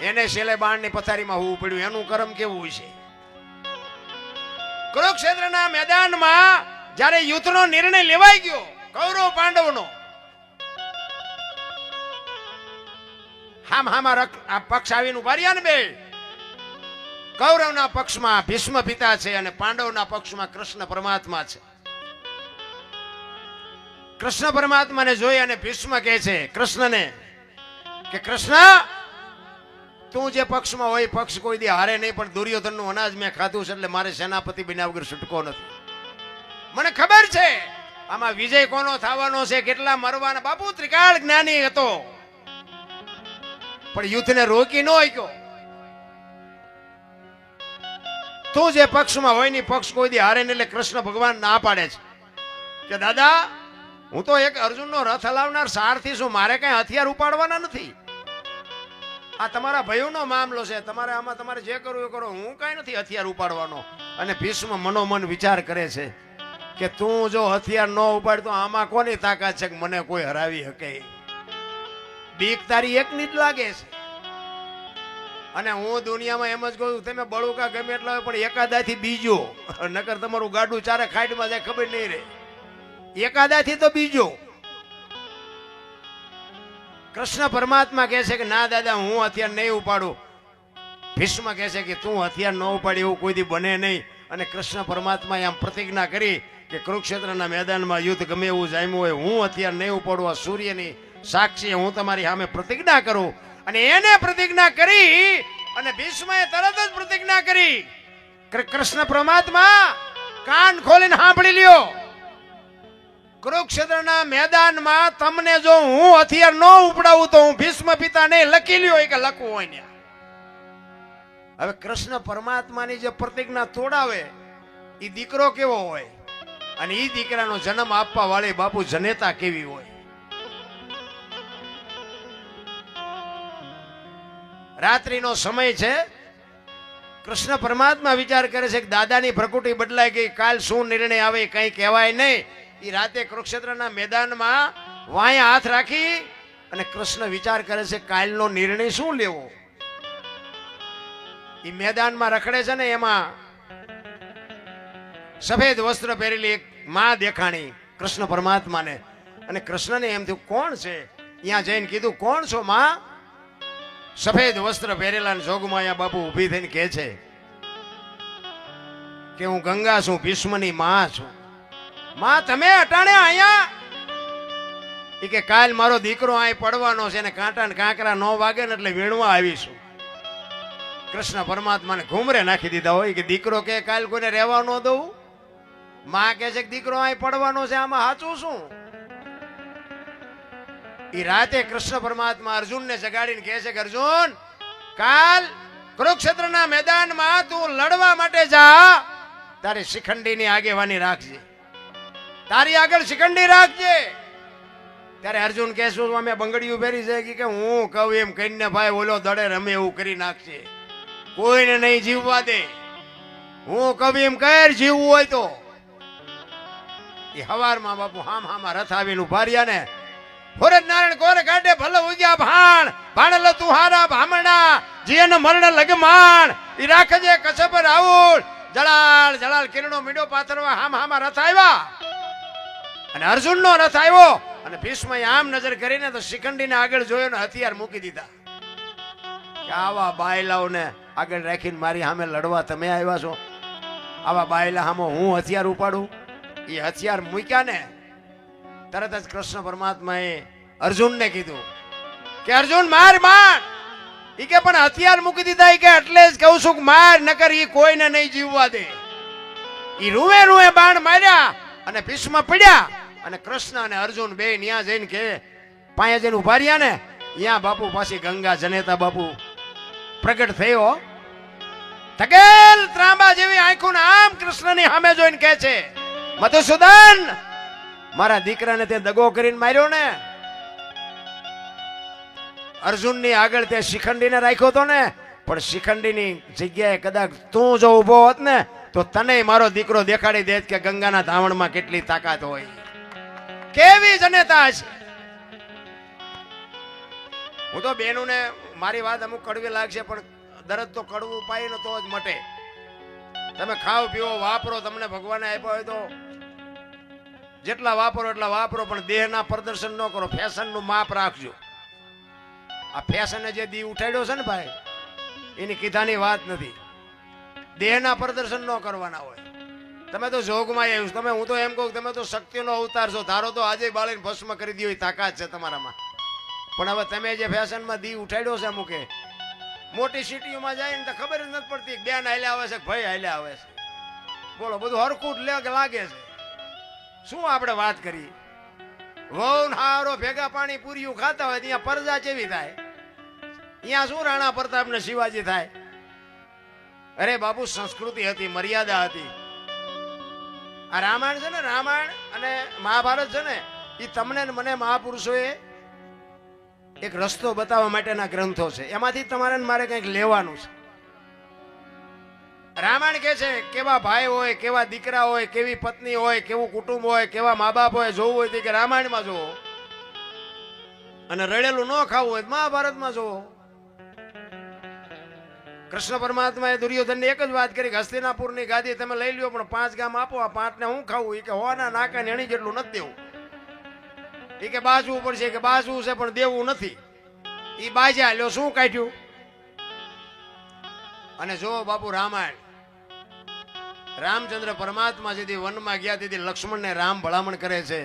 એને છેલ્લે બાણની પથારીમાં હોવું પડ્યું. એનું કર્મ કેવું છે? કુરુક્ષેત્રના મેદાનમાં જ્યારે યુદ્ધનો નિર્ણય લેવાઈ ગયો કૌરવ પાંડવનો, હામાં પક્ષ આવીને ઉભા રહ્યા ને બે. કૌરવના પક્ષમાં ભીષ્મ પિતા છે અને પાંડવના પક્ષમાં કૃષ્ણ પરમાત્મા છે. કૃષ્ણ પરમાત્માને જોઈ અને ભીષ્મ કહે છે કૃષ્ણને કે કૃષ્ણ, તું જે પક્ષમાં હોય પક્ષ કોઈ દી હારે નહીં, પણ દુર્યોધનનું અનાજ મેં ખાધું છે એટલે મારે સેનાપતિ બન્યા વગર છૂટકો નથી. મને ખબર છે આમાં વિજય કોનો થવાનો છે, કેટલા મરવાના. બાપુ ત્રિકાળ જ્ઞાની હતો પણ યુદ્ધને રોકી ન શક્યો. તું જે પક્ષમાં હોય ની પક્ષ કોઈ દી હારે નહીં. એટલે કૃષ્ણ ભગવાન ના પાડે છે કે દાદા, હું તો એક અર્જુનનો રથ હલાવનાર સારથી છું, મારે કઈ હથિયાર ઉપાડવાના નથી. આ તમારા ભાઈઓનો મામલો છે, તમારે આમાં તમારે જે કરવું એ કરો, હું કઈ નથી હથિયાર ઉપાડવાનો. અને ભીષ્મ મનોમન વિચાર કરે છે કે તું જો હથિયાર ન ઉપાડ તો આમાં કોની તાકાત છે કે મને કોઈ હરાવી શકે? બીક તારી એકની જ લાગે છે. અને હું દુનિયામાં એમ જ કહું, તમે બળુકા ગમે એટલા હોય પણ એકાદાથી બીજો, નકર તમારું ગાડું ચારે ખાઈડમાં જાય ખબર નહીં રહે. એકાદાથી તો બીજો. કૃષ્ણ પરમાત્મા કહે છે કે ના દાદા, હું હથિયાર નહીં ઉપાડું. ભીષ્મ કહે છે કે તું હથિયાર ન ઉપાડી એવું કોઈ દી બને નહીં. અને કૃષ્ણ પરમાત્માએ આમ પ્રતિજ્ઞા કરી કે કુરુક્ષેત્રના મેદાનમાં યુદ્ધ ગમે એવું જામ્યું હોય, હું હથિયાર નહીં ઉપાડું. આ સૂર્યની સાક્ષી હું તમારી સામે પ્રતિજ્ઞા કરું. અને એને પ્રતિજ્ઞા કરી અને ભીષ્મએ તરત જ પ્રતિજ્ઞા કરી. કૃષ્ણ પરમાત્મા કાન ખોલીને સાંભળી લ્યો, કુરુક્ષેત્રના મેદાનમાં તમને જો હું હથિયાર ન ઉપડાવું તો હું ભીષ્મ પિતાને લખી લ્યો કે લખવું હોય ને. હવે કૃષ્ણ પરમાત્માની જે પ્રતિજ્ઞા તોડાવે એ દીકરો કેવો હોય અને એ દીકરાનો જન્મ આપવા વાળી બાપુ જનેતા કેવી હોય. રાત્રિનો સમય છે. કૃષ્ણ પરમાત્મા વિચાર કરે છે કે દાદાની પ્રકૃતિ બદલાઈ ગઈ, કાલ શું નિર્ણય આવે કઈ કહેવાય નહીં. એ રાતે કુરુક્ષેત્રના મેદાનમાં વાયા હાથ રાખી અને કૃષ્ણ વિચાર કરે છે કાલનો નિર્ણય શું લેવો. એ મેદાનમાં રખડે છે ને, એમાં સફેદ વસ્ત્ર પહેરેલી એક માં દેખાણી કૃષ્ણ પરમાત્માને. અને કૃષ્ણને એમ થયું કોણ છે? ત્યાં જઈને કીધું કોણ છો માં? સફેદ વસ્ત્ર પહેરેલા જોગમાયા બાપુ ઊભી થઈને કહે છે કે હું ગંગા છું, ભીષ્મની માં છું. માં તમે અટાણે અહીંયા? એ કે કાલ મારો દીકરો અહીં પડવાનો છે ને કાંટા ને કાંકરા ન વાગે ને એટલે વીણવા આવીશું. કૃષ્ણ પરમાત્માને ઘૂમરે નાખી દીધા હોય કે દીકરો કે કાલ કોઈને રહેવા ન દઉં. માં કહે છે કે દીકરો અહીં પડવાનો છે, આમાં સાચું શું? એ રાતે કૃષ્ણ પરમાત્મા અર્જુનને જગાડીને કહે છે કે અર્જુન, કાલ કુરુક્ષેત્રના મેદાનમાં તું લડવા માટે જા, તારી શિખંડીની આગેવાની રાખજે, તારી આગળ શિખંડી રાખજે. ત્યારે અર્જુન કહે શું અમે બંગડીયું પહેરી છે કે હું કહું એમ કહીને ભાઈ ઓલો દડે રમે એવું કરી નાખશે, કોઈને નહીં જીવવા દે. હું કહું એમ કર, જીવવું હોય તો. એ હવારમાં બાપુ હામાં રથ આવીને ઉભા રહ્યા ને ફોરજ નારાયણ કોર કાઢે ભલે ઉગ્યા ભાણ ભાણેલો તુહારા ભામણા જીન મરણ લગમાણ ઈ રાખજે કસબ રાઉલ જળાલ જળાલ કિરણો મીડો પાથરવા હામાં રથ આવ્યા અને અર્જુન નો રથ આવ્યો અને ભીષ્મ આમ નજર કરીને તો શિખંડીને આગળ જોયો ને હથિયાર મૂકી દીધા કે આવા બાયલાઓને આગળ રાખીને મારી સામે લડવા તમે આવ્યા છો આવા બાયલા સામે હું હથિયાર ઉપાડું એ હથિયાર મૂક્યા ને તરત જ કૃષ્ણ પરમાત્માએ અર્જુનને કીધું કે અર્જુન માર માર ઈ કે પણ હથિયાર મૂકી દીધા ઈ કે એટલે જ કહું છું કે માર નકર ઈ કોઈને નહીં જીવવા દે ઈ રૂએ રૂએ બાણ માર્યા અને ભીષ્મ પડ્યા અને કૃષ્ણ અને અર્જુન બે ન્યા જઈને કે પાયા જઈને ઉભા રહ્યા ને ત્યાં બાપુ પાછી ગંગા જનેતા બાપુ પ્રગટ થયો તકેલ ત્રાંબા જેવી આંખોને આમ કૃષ્ણની સામે જોઈને કહે છે મધુસૂદન મારા દીકરાને તે દગો કરીને માર્યો ને અર્જુનની આગળ તે શિખંડીને રાખ્યો તો ને પણ શિખંડીની જગ્યાએ કદાચ તું જો ઉભો હોત ને તો તને મારો દીકરો દેખાડી દેત કે ગંગાના ધાવણમાં કેટલી તાકાત હોય કેવી જનેતા છે હું તો બેનુને મારી વાત અમુક કડવી લાગશે પણ દરદ તો કડવું પાય ને તો જ મટે તમે ખાવ પીવો વાપરો તમને ભગવાને આપ્યો હોય તો જેટલા વાપરો એટલા વાપરો પણ દેહના પ્રદર્શન ન કરો ફેશનનું માપ રાખજો આ ફેશને જે દી ઉઠાડ્યો છે ને ભાઈ એની કીધાની વાત નથી દેહના પ્રદર્શન ન કરવાના હોય તમે તો જોગમાં આવ્યું તમે હું તો એમ કહું તમે તો શક્તિનો અવતાર છો ધારો તો આજે બાળીને ભસ્મ કરી દો એ તાકાત છે તમારામાં પણ હવે તમે જે ફેશનમાં દી ઉઠાડ્યો છે અમુકે મોટી સિટીઓમાં જાય ને તો ખબર જ નથી પડતી બેન હાલ્યા આવે છે ભાઈ હાલ્યા આવે છે બોલો બધું હરખું લાગે છે શું આપણે વાત કરી વહુ હારો ભેગા પાણી પૂરીયું ખાતા હોય ત્યાં પરજા કેવી થાય અહીંયા શું રાણા પ્રતાપ ને શિવાજી થાય અરે બાપુ સંસ્કૃતિ હતી મર્યાદા હતી આ રામાયણ છે ને રામાયણ અને મહાભારત છે ને એ તમને ને મને મહાપુરુષોએ એક રસ્તો બતાવવા માટેના ગ્રંથો છે એમાંથી તમારે મારે કંઈક લેવાનું છે રામાયણ કે છે કેવા ભાઈ હોય કેવા દીકરા હોય કેવી પત્ની હોય કેવું કુટુંબ હોય કેવા મા બાપ હોય જોવું હોય કે રામાયણમાં જોવો અને રડેલું ન ખાવું હોય મહાભારતમાં જોવો કૃષ્ણ પરમાત્માએ દુર્યોધનને એક જ વાત કરી કે હસ્તિનાપુરની ગાદી તમે લઈ લ્યો પણ 5 ગામ આપો આ 5 ને હું ખાવું એ કે હોના નાકા ને એની જેટલું નથી દેવું એ કે બાજવું પડશે કે બાજવું છે પણ દેવું નથી એ બાજ્યા લ્યો શું કાઢ્યું અને જો બાપુ રામાયણ રામચંદ્ર પરમાત્મા જેથી વનમાં ગયા તેથી લક્ષ્મણને રામ ભલામણ કરે છે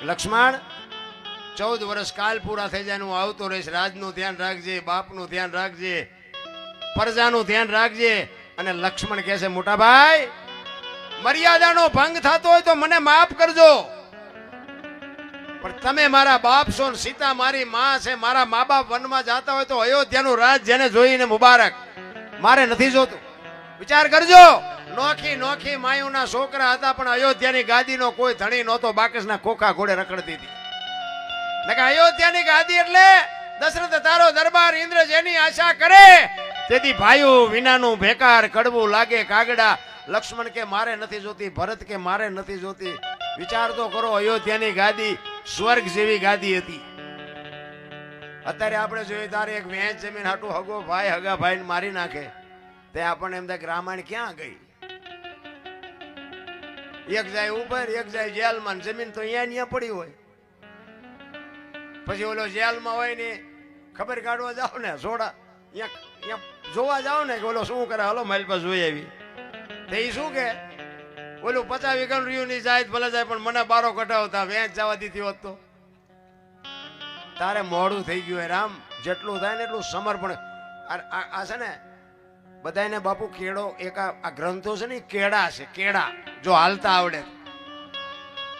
લક્ષ્મણ 14 વર્ષ કાલ પૂરા થઈ જાય હું આવતો રહીશ રાજનું ધ્યાન રાખજે બાપનું ધ્યાન રાખજે પ્રજાનું ધ્યાન રાખજે અને લક્ષ્મણ કહે છે મોટા ભાઈ મર્યાદાનો ભંગ થતો હોય તો મને માફ કરજો પણ તમે મારા બાપ છો ને સીતા મારી માં છે મારા મા બાપ વનમાં જતા હોય તો અયોધ્યાનું રાજ જેને જોઈને મુબારક મારે નથી જોતું વિચાર કરજો નોખી નોખી માયુના છોકરા હતા પણ અયોધ્યાની ગાદીનો કોઈ ધણી નહોતો બાકસના ખોખા ઘોડે રખડતી હતી નકા અયોધ્યાની ગાદી એટલે દશરથ તારો દરબાર ઇન્દ્ર જેની આશા કરે તેથી ભાઈઓ વિનાનું બેકાર કડવું લાગે કાગડા લક્ષ્મણ કે મારે નથી જોતી ભરત કે મારે નથી જોતી વિચાર તો કરો અયોધ્યાની ગાદી સ્વર્ગ જેવી ગાદી હતી અત્યારે આપણે જોઈએ તારે એક વેચ જમીન હાટું હગો ભાઈ હગા ભાઈને મારી નાખે તે આપણને એમ થાય કે રામાયણ ક્યાં ગઈ એક જાય ઉપર એક જાય જેલમાં જમીન તો અહીંયા પડી હોય પછી ઓલો જેલમાં હોય ને ખબર કાઢવા જાવ ને સોડા અહીંયા જોવા જાવ ને કે ઓલો શું કરે હલો મારી પાસે જોઈ આવી તો એ શું કે ઓલું 50 વીઘાનું રહ્યું નહીં જાય ભલે જાય પણ મને બારો કઢાવતા વેચ જવા દીધી હોત તો તારે મોડું થઈ ગયું રામ જેટલું થાય ને એટલું સમર્પણ આ છે ને બધાને બાપુ કેળો એક આ ગ્રંથો છે ને કેળા છે કેળા જો હાલતા આવડે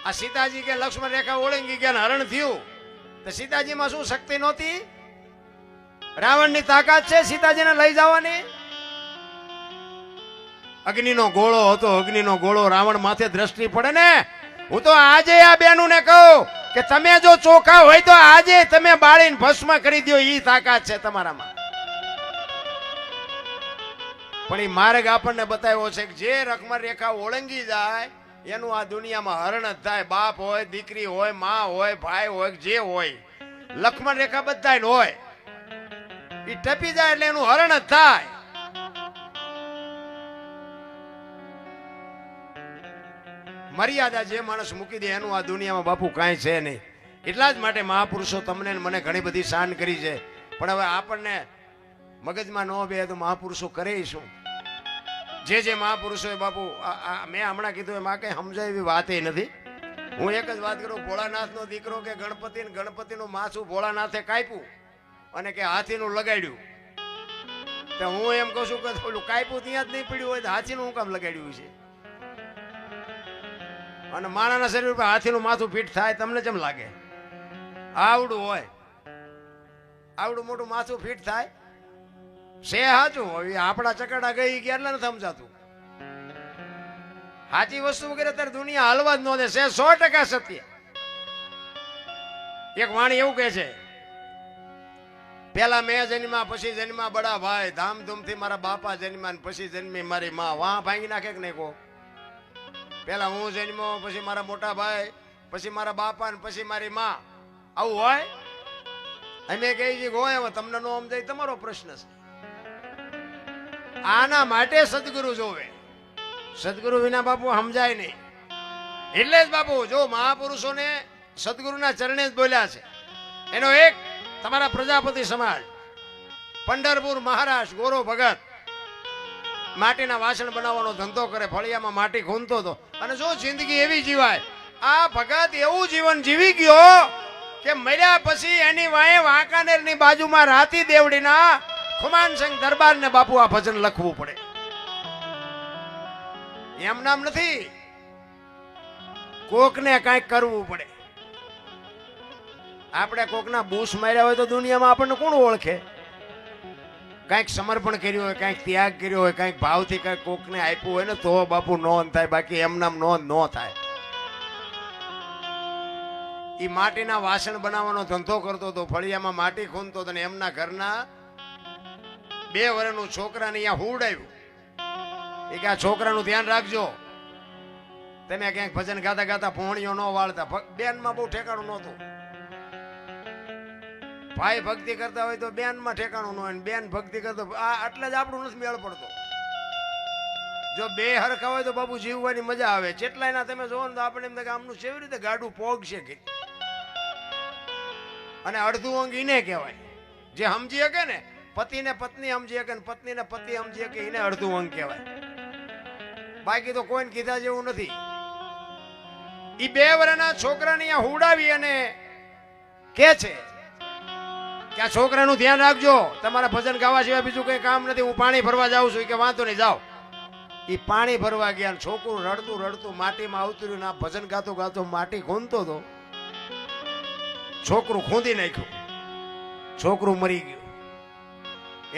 આ સીતાજી કે લક્ષ્મણ રેખા ઓળંગી ગયા હરણ થયું તો સીતાજીમાં શું શક્તિ નહોતી રાવણની તાકાત છે સીતાજીને લઈ જવાની અગ્નિનો ગોળો હતો અગ્નિનો ગોળો રાવણ માથે દ્રષ્ટિ પડે ને હું તો આજે આ બેનુને કહું કે તમે જો ચોખા હોય તો આજે તમે બાળીને ભસ્મ કરી દો ઈ તાકાત છે તમારામાં પણ એ માર્ગ આપણને બતાવ્યો છે કે જે રખમર રેખા ઓળંગી જાય એનું આ દુનિયામાં હરણ જ થાય. બાપ હોય, દીકરી હોય, માં હોય, ભાઈ હોય, જે હોય, લક્ષ્મણ રેખા બધા હોય, એ ટપી જાય એટલે એનું હરણ જ થાય. મર્યાદા જે માણસ મૂકી દે એનું આ દુનિયામાં બાપુ કાંઈ છે નહીં. એટલા જ માટે મહાપુરુષો તમને મને ઘણી બધી શાન કરી છે. પણ હવે આપણને મગજમાં ન બે તો મહાપુરુષો કરે શું? જે મહાપુરુષો બાપુ મેં હમણાં કીધું એમાં કઈ સમજાય એવી વાત નથી. હું એક જ વાત કરું, ભોળાનાથ નો દીકરો કે ગણપતિનું માથું ભોળાનાથે કાપ્યું અને કે હાથીનું લગાડ્યું. તો હું એમ કહું છું કે થોડું કાપ્યું ત્યાં જ નહીં પડ્યું હોય તો હાથીનું હું કામ લગાડ્યું છે? અને માણાના શરીર પર હાથીનું માથું ફીટ થાય તમને કેમ લાગે? આવડું હોય, આવડું મોટું માથું ફીટ થાય છે સાચું. હવે આપણા ચકડા ગઈ ગયા એટલે નથી સમજાતું. સાચી વસ્તુ વગેરે અત્યારે દુનિયા હાલવા જ ન દે છે. 100% સત્ય. એક વાણી એવું કહે છે, પેલા મેં જન્મ્યા પછી જન્મ્યા બડા ભાઈ, ધામધૂમથી મારા બાપા જન્મ્યા પછી જન્મી મારી માં. વાહ ભાંગી નાખે કે નહીં કહો? પેલા હું જન્મ્યો પછી મારા મોટા ભાઈ પછી મારા બાપા ને પછી મારી માં. આવું હોય? અમે કહી છીએ હોય. હવે તમને નો સમજાય તમારો પ્રશ્ન છે. આના માટે સદગુરુ જોવે. સદગુરુ વિના બાપુ સમજાય નહીં. એટલે જ બાપુ જો મહાપુરુષોને સદગુરુના ચરણે જ બોલ્યા છે. એનો એક તમારા પ્રજાપતિ સમાજ, પંઢરપુર મહારાષ્ટ્ર, ગોરો ભગત માટીના વાસણ બનાવવાનો ધંધો કરે, ફળિયામાં માટી ખૂંદતો હતો. અને જો જિંદગી એવી જીવાય, આ ભગત એવું જીવન જીવી ગયો કે મર્યા પછી એની વાંહે વાંકાનેરની બાજુમાં રાતી દેવડીના ખુમાનસિંહ દરબારને બાપુ આ ભજન લખવું પડે. એમ નામ નથી, કોકને કાંઈક કરવું પડે. આપણે કોકના બૂસ માર્યા હોય તો દુનિયામાં આપણને કોણ ઓળખે? કાંઈક સમર્પણ કર્યું હોય, કાંઈક ત્યાગ કર્યો હોય, કાંઈક ભાવથી કાંઈક કોકને આપ્યું હોય ને તો બાપુ નોંધ થાય. બાકી એમ નામ નોંધ ન થાય. એ માટીના વાસણ બનાવવાનો ધંધો કરતો હતો, ફળિયામાં માટી ખૂંદતો હતો, ને એમના ઘરના 2 વર્ષનું છોકરાને અહીંયા હુવડાવ્યું. એ કે આ છોકરાનું ધ્યાન રાખજો, તમે ક્યાંક ભજન ગાતા ગાતા પોણીઓ ન વાળતા. બેનમાં બહુ ઠેકાણું નહોતું. ભાઈ ભક્તિ કરતા હોય તો બેનમાં ઠેકાણું ન હોય, બેન ભક્તિ કરતો એટલે જ આપણું નથી મેળ પડતો. જો બે હરખા હોય તો બાપુ જીવવાની મજા આવે. જેટલાય ના તમે જોવો ને તો આપણે એમ થાય કે આમનું કેવી રીતે ગાડું પોગશે કે. અને અડધું અંગ ઈને કહેવાય જે સમજી શકે ને. પતિને પત્ની સમજી શકે ને પત્નીને પતિ સમજી શકે, એને અડધું અંગ કહેવાય. બાકી તો કોઈને કીધા જેવું નથી. ઈ 2 વર્ષના છોકરાને અહીંયા હુડાવી અને કે છે કે આ છોકરાનું ધ્યાન રાખજો, તમારા ભજન ગાવા સિવાય બીજું કઈ કામ નથી, હું પાણી ભરવા જાઉં છું. કે વાંધો નહીં જાઓ. એ પાણી ભરવા ગયા, છોકરું રડતું રડતું માટીમાં આવતું ના ભજન ગાતો ગાતો માટી ખૂંદતો હતો. છોકરું ખૂંદી નાખ્યું, છોકરું મરી ગયું.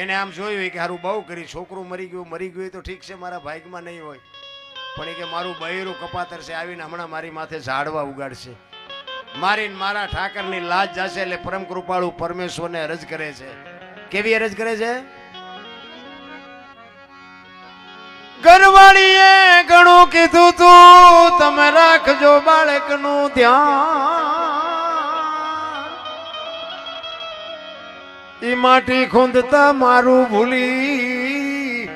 એને આમ જોયું કે હારું બહુ કરી, છોકરું મરી ગયું તો ઠીક છે, મારા ભાગમાં નહીં હોય. પણ એ કે મારું બૈરું કપાતર છે, આવીને હમણાં મારી માથે ઝાડવા ઉગાડશે, મારીને મારા ઠાકરની લાજ જશે. એટલે પરમ કૃપાળુ પરમેશ્વરને અરજ કરે છે. કેવી અરજ કરે છે? ઘરવાળીએ ઘણું કીધું તું, તમે રાખજો બાળકનું ધ્યાન. ઈ માટી ખૂંદતા મારું ભૂલી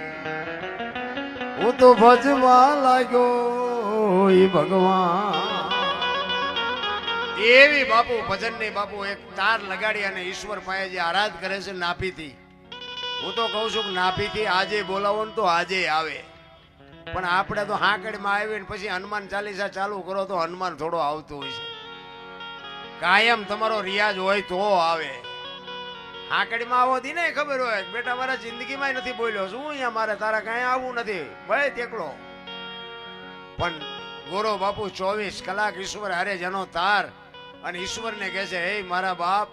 હું તો ભજવા લાગ્યો ઈ ભગવાન. એવી બાપુ ભજન ની બાપુ એક તાર લગાડી અને ઈશ્વર પાસે જે આરાધ કરે છે નાભીથી. હું તો કહું છું કે નાભીથી આજે બોલાવો ને તો આજે આવે. પણ આપણે તો હાંકડીમાં આવીને પછી હનુમાન ચાલીસા ચાલુ કરો તો હનુમાન થોડો આવતો હોય છે. કાયમ તમારો રિયાઝ હોય તો આવે. હાંકડીમાં આવો દી ને ખબર હોય બેટા મારા જિંદગીમાં નથી બોલ્યો શું, અહીંયા મારે તારા કાંઈ આવવું નથી, ભાઈ તેકલો. પણ ગોરો બાપુ 24 કલાક ઈશ્વર હારે જેનો તાર, અને ઈશ્વરને કહે છે, હે મારા બાપ,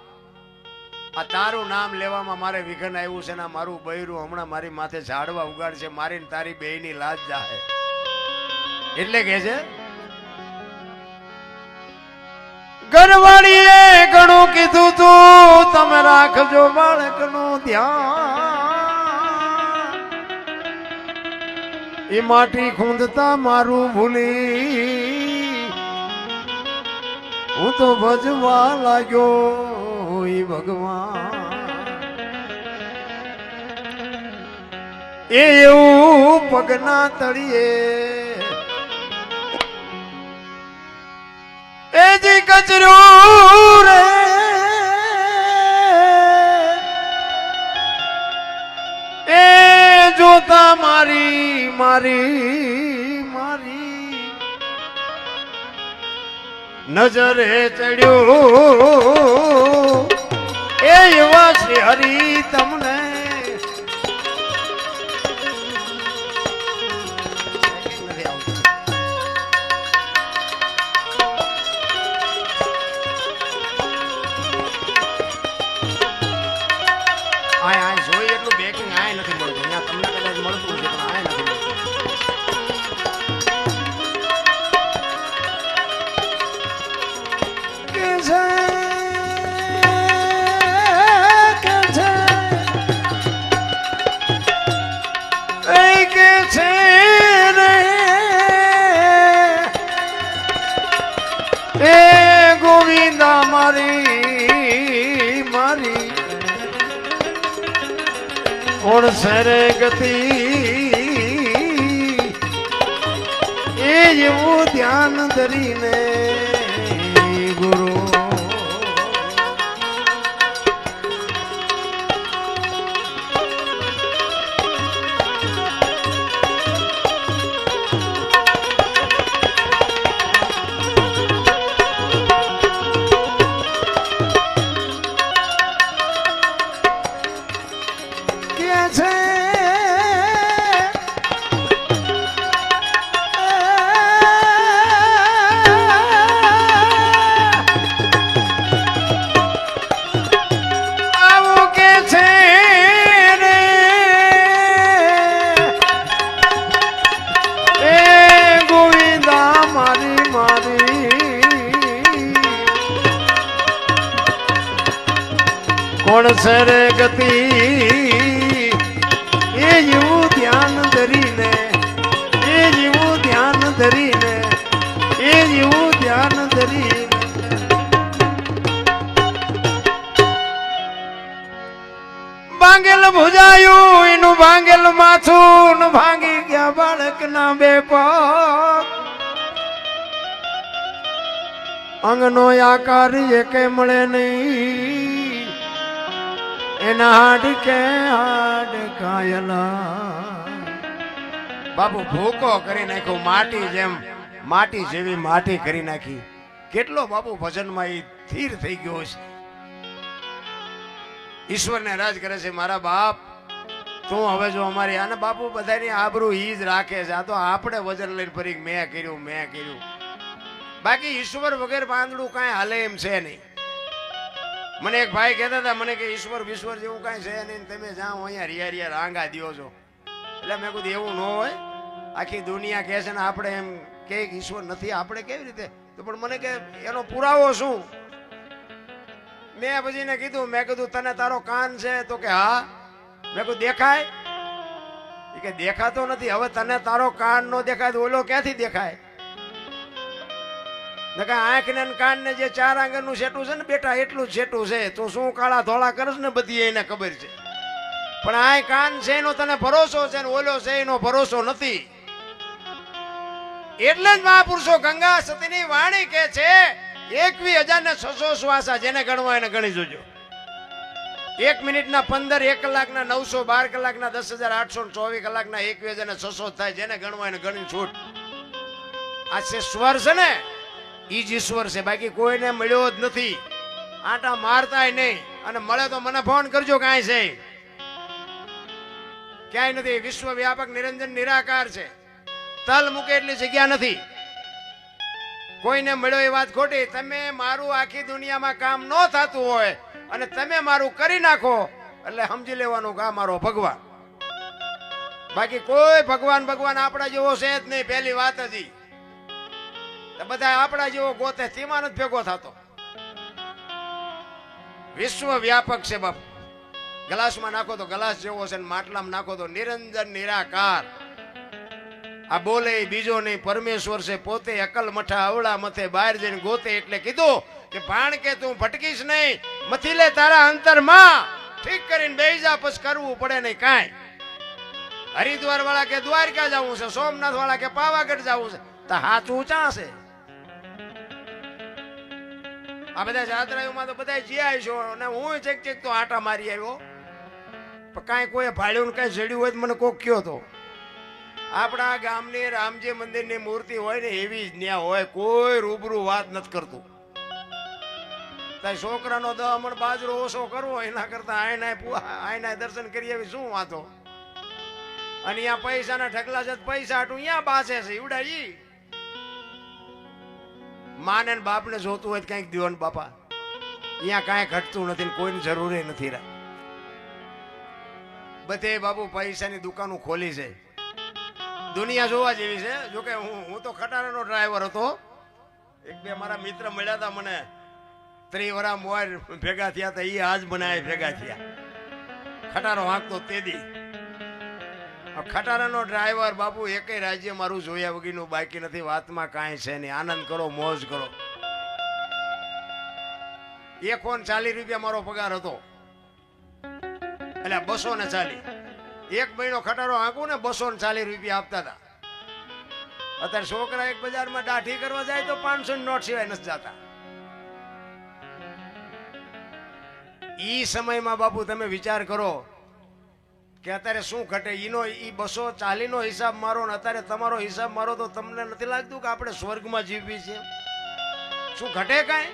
આ તારું નામ લેવામાં મારે વિઘન આવ્યું છે ને મારું બૈરું હમણાં મારી માથે ઝાડવા ઉગાડશે, મારીને તારી બેયની લાજ જાહે. એટલે કહે છે ઘરવાળીએ ઘણું કીધું તું, તમે રાખજો બાળકનું ધ્યાન. એ માટી ખૂંદતા મારું ભૂલી હું તો ભજવા લાગ્યો એ ભગવાન એ એવું પગના તળિયે એ જે કચરો રે એ જોતા મારી મારી મારી નજરે ચડ્યો એ એવા શ્રી હરી તમને જોઈ એટલું બેકિંગ આય નથી મળતું અહીંયા તમને કદાચ મળતું છે પણ આય નથી મળતું કે છે એ ગોવિંદા મારી મારી કોણ સરે ગતિ એ એવું ધ્યાન ધરીને ગુરુ કોણ સરે ગતિ એ એવું ધ્યાન ધરીને એ એવું ધ્યાન ધરીને એ એવું ધ્યાન ધરીને ભાંગેલ ભુજાયું એનું ભાંગેલ માથું ભાંગી ગયા બાળકના બે પગ અંગનો આકાર એકે મળે નહીં એના હાડકે હાડ કાયલા બાપુ ભૂકો કરી નાખ્યો માટી જેમ માટી જેવી માટી કરી નાખી કેટલો બાપુ ભજનમાં એ સ્થિર થઈ ગયો છે ઈશ્વરને રાજ કરે છે મારા બાપ તું હવે જો અમારી આને બાપુ બધાની આબરૂ ઈ જ રાખે છે આ તો આપણે વજન લઈને ફરી મેં કર્યું બાકી ઈશ્વર વગર પાંદડું કાંઈ હાલે એમ છે નહીં મને એક ભાઈ કહેતા હતા મને કે ઈશ્વર વિશ્વર જેવું કાંઈ છે નહીં તમે જાઓ અહીંયા રિયા રિયા રાંગા દ્યો છો એટલે મેં કીધું એવું ન હોય આખી દુનિયા કહે છે ને આપણે એમ કે ઈશ્વર નથી આપણે કેવી રીતે તો પણ મને કે એનો પુરાવો શું મેં પછી ને કીધું મેં કીધું તને તારો કાન છે તો કે હા મેં કીધું દેખાય એ કે દેખાતો નથી હવે તને તારો કાન નો દેખાય તો ઓલો ક્યાંથી દેખાય આંખ ને કાન ને જે ચાર આંગળનું સેટું છે ને બેટા એટલું જ સેટું છે તો શું કાળા ધોળા કરસ ને બધી એને ખબર છે પણ આ કાન છે એનો તને ભરોસો છે ને ઓલો છે એનો ભરોસો નથી એટલે જ મહાપુરુષો ગંગા સતીની વાણી કે છે 21,600 શ્વાસા જેને ગણવા એને ગણી જોજો 1 મિનિટના 15 1 કલાકના 900 12 કલાકના 10,824 કલાકના 21,600 થાય જેને ગણવા એને ગણી છૂટ આ છે સ્વર છે ને ઈ જ ઈશ્વર છે બાકી કોઈને મળ્યો જ નથી આટા મારતાય નહીં અને મળે તો મને ફોન કરજો કાંઈ છે ક્યાંય નથી વિશ્વ વ્યાપક નિરંજન નિરાકાર છે તલ મૂકે એટલી જગ્યા નથી કોઈને મળ્યો એ વાત ખોટી તમે મારું આખી દુનિયામાં કામ ન થતું હોય અને તમે મારું કરી નાખો એટલે સમજી લેવાનું કે આ મારો ભગવાન બાકી કોઈ ભગવાન આપણા જેવો છે જ નહીં પહેલી વાત જ બધા આપણા જેવો ગોતે તેમાં જ ભેગો થતો વિશ્વ વ્યાપક છે બાપ ગ્લાસમાં નાખો તો ગ્લાસ જેવો છે ને માટલામાં નાખો તો નિરંજન નિરાકાર આ બોલે બીજો નહીં, પરમેશ્વર છે પોતે, અકલ મઠા અવળા મથે, બહાર જઈને ગોતે. એટલે કીધું કે ભાણ કે તું ભટકીશ નહીં, મથી લે તારા અંતરમાં, ઠીક કરીને બેસી જા, પછી કરવું પડે નહીં કાંઈ. હરિદ્વાર વાળા કે દ્વારકા જવું છે, સોમનાથ વાળા કે પાવાગઢ જવું છે, તો હાથ ઊંચા છે. આ બધા જાત્રાઓમાં તો બધા જ્યાં છો, અને હું ચેક તો આટા મારી આવ્યો, પણ કાંઈ કોઈ ભાડ્યું ને કાંઈ જડ્યું હોય તો મને કોક કયો તો. આપણા ગામની રામજી મંદિરની મૂર્તિ હોય ને એવી જ ન્યા હોય, કોઈ રૂબરૂ વાત નથી કરતું. છોકરાનો 10 મણ બાજરો ઓછો કરવો એના કરતા આયના દર્શન કરી આવી શું વાતો. અને અહીંયા પૈસાના ઢગલા છે, પૈસા હાટું અહીંયા બાસે છે ઈવડા ઈ. માને બાપને જોતું હોય કઈક દીવન બાપા, અહીંયા કાંઈ ઘટતું નથી, કોઈની જરૂર નથી. બધે બાપુ પૈસાની દુકાનો ખોલી છે, દુનિયા જોવા જેવી છે. જોકે હું તો ખટારાનો ડ્રાઈવર હતો. એક બે મારા મિત્ર મળ્યા હતા મને, 3 વર્ષ મોર ભેગા થયા હતા, એ આજ બનાવે ભેગા થયા. ખટારો હાંકતો તેદી. ખટારાનો ડ્રાઈવર બાપુ એકેય રાજ્ય મારું જોયા વગરનું બાકી નથી. વાતમાં કાંઈ છે નહીં, આનંદ કરો, મોજ કરો. 140 રૂપિયા મારો પગાર હતો, એટલે 240. એક મહિનો ખટારો હાંકું ને 240 રૂપિયા આપતા હતા. અત્યારે છોકરા એક બજારમાં દાઢી કરવા જાય તો 500 નોટ સિવાય નથી જતા. ઈ સમયમાં બાપુ તમે વિચાર કરો કે અત્યારે શું ઘટે. ઈનો ઈ 240 નો હિસાબ મારો ને અત્યારે તમારો હિસાબ મારો તો તમને નથી લાગતું કે આપણે સ્વર્ગમાં જીવવી છે? શું ઘટે કાંઈ?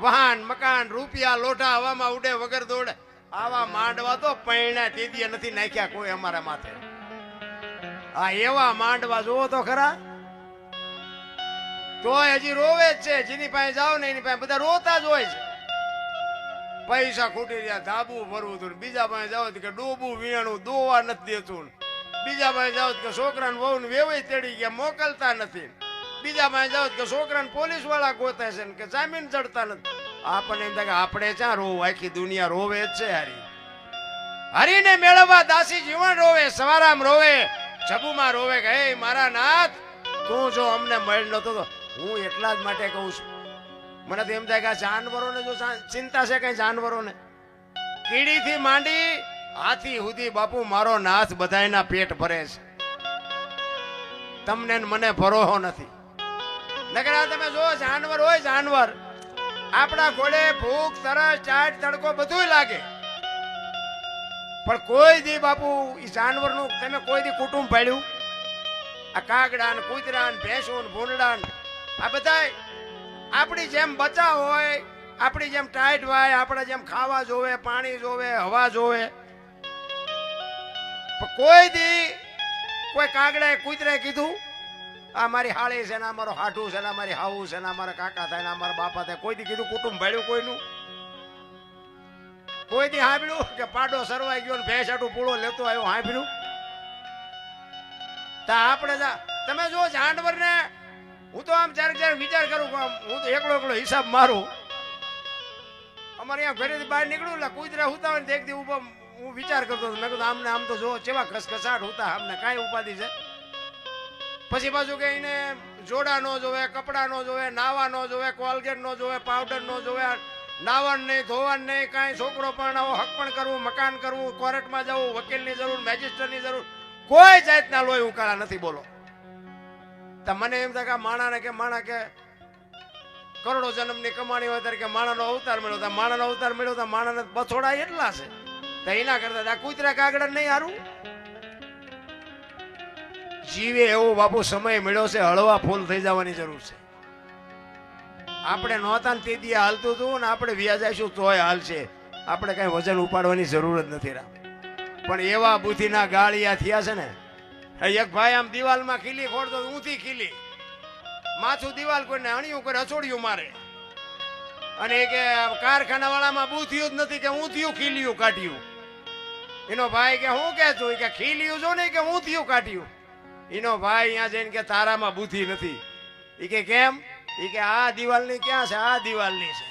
વાહન, મકાન, રૂપિયા, લોઢા હવામાં ઉડે વગર દોડે. આવા માંડવા તો પૈણા તેદીએ નથી નાખ્યા કોઈ અમારા માથે. આ એવા માંડવા જોવો તો ખરા, તોય હજી રોવે જ છે. જેની પાસે જાઓ ને એની પાસે બધા રોતા જ હોય છે. પૈસા ખૂટી રહ્યા, ધાબુ ભરવું હતું. બીજા પાસે જાઓ કે ડોબું વીણું દોવા નથી દેતું. બીજા પાસે જાઓ કે છોકરાને વહુ ને વેવાઈ તેડી ગયા, મોકલતા નથી. બીજા પાસે જાઓ કે છોકરાને પોલીસ વાળા ગોતે છે કે જામીન ચડતા નથી. આપણને એમ થાય કે આપણે ક્યાં રોવું, આખી દુનિયા રોવે જ છે. હરીને મેળવવા દાસી જીવન રોવે, સવારામ રોવે, જબુમાં રોવે કે હે મારા નાથ તું જો અમને મળ નતો તો. હું એટલા જ માટે કહું છું, મને તો એમ થાય કે આ જાનવરોને જો ચિંતા છે કઈ જાનવરોને, કીડીથી માંડી હાથી સુધી બાપુ મારો નાથ બધાયના પેટ ભરે છે. તમને મને ભરોસો નથી. નકર તમે જો જાનવર હોય, જાનવર આપણા ઘોડે ભૂખ, તરસ, ચાટ, તડકો બધું લાગે, પણ કોઈ દી બાપુ ઈ જાનવરનું તમે કોઈ દી કુટુંબ પાડ્યું? આ કાગડા ને કૂતરા ને ભેંસો ને ભૂંડડા આ બધા આપણી જેમ બચા હોય, આપણી જેમ ટાઈટ હોય, આપણે જેમ ખાવા જોવે, પાણી જોવે, હવા જોવે. કોઈ દી કોઈ કાગડાએ કૂતરાએ કીધું આ મારી હાળી છે ને આ મારો હાઠું છે ને મારી હાવું છે ને મારા કાકા થાય ને મારા બાપા થાય? કોઈ દી કીધું કુટુંબ ભાડ્યું કોઈનું? કોઈ દી સાંભળ્યું કે પાડો સરવાઈ ગયો ને ભેંસ આટું પૂળો લેતો આવ્યો સાંભળ્યું? આપણે તમે જો જાનવર ને, હું તો આમ ક્યારેક વિચાર કરું, હું તો એકલો હિસાબ મારું. અમારે અહીંયા ઘરેથી બહાર નીકળું એટલે કૂતરા હુતા હોય ને દેખ દી ઉભા, હું વિચાર કરતો હતો. મેં કીધું આમને આમ તો જો કેવા ખસખસાટ હુતા, આમને કાંઈ ઉપાધિ છે? પછી પાછું કે એને જોડા નો જોવે, કપડા નો જોવે, નાવા નો જોવે, કોલગેટ નો જોવે, પાવડર નો જોવે, નાવાનું નહીં, ધોવાનું નહીં, કાંઈ. છોકરો પરણાવો, હક પણ કરવું, મકાન કરવું, કોર્ટમાં જવું, વકીલની જરૂર, મેજિસ્ટ્રેટની જરૂર, કોઈ જાતના લોહી ઉકાળા નથી. બોલો તો મને એમ થાય કે માણા કે કરોડો જન્મની કમાણી હોય ત્યારે કે માણાનો અવતાર મળ્યો, તો માણાનો અવતાર મળ્યો તો માણાને બથોડા એટલા છે, તો એના કરતા કૂતરા કાગડા નહીં હારું જીવે એવો બાપુ સમય મળ્યો છે. હળવા ફૂલ થઈ જવાની જરૂર છે. આપણે નહોતા ને તે દી હાલતું હતું ને આપણે વ્યાજ આવીશું તોય હાલશે. આપણે કઈ વજન ઉપાડવાની જરૂર જ નથી. પણ એવા બુદ્ધિના ગાળિયા થયા છે ને. એક ભાઈ આમ દિવાલમાં ખીલી ખોડતો, ઊંધી ખીલી, માથું દિવાલ કોઈને અણિયું કરે, અછોડિયું મારે, અને કે કારખાના વાળામાં બુથિયું જ નથી કે ઊંધિયું ખીલિયું કાઢ્યું. એનો ભાઈ કે હું કે તું કે ખીલિયું જો નહીં કે ઊંધિયું કાઢ્યું. એનો ભાઈ અહીંયા જઈને કે તારામાં બુદ્ધિ નથી. એ કે કેમ? એ કે આ દિવાલની ક્યાં છે? આ દિવાલની છે.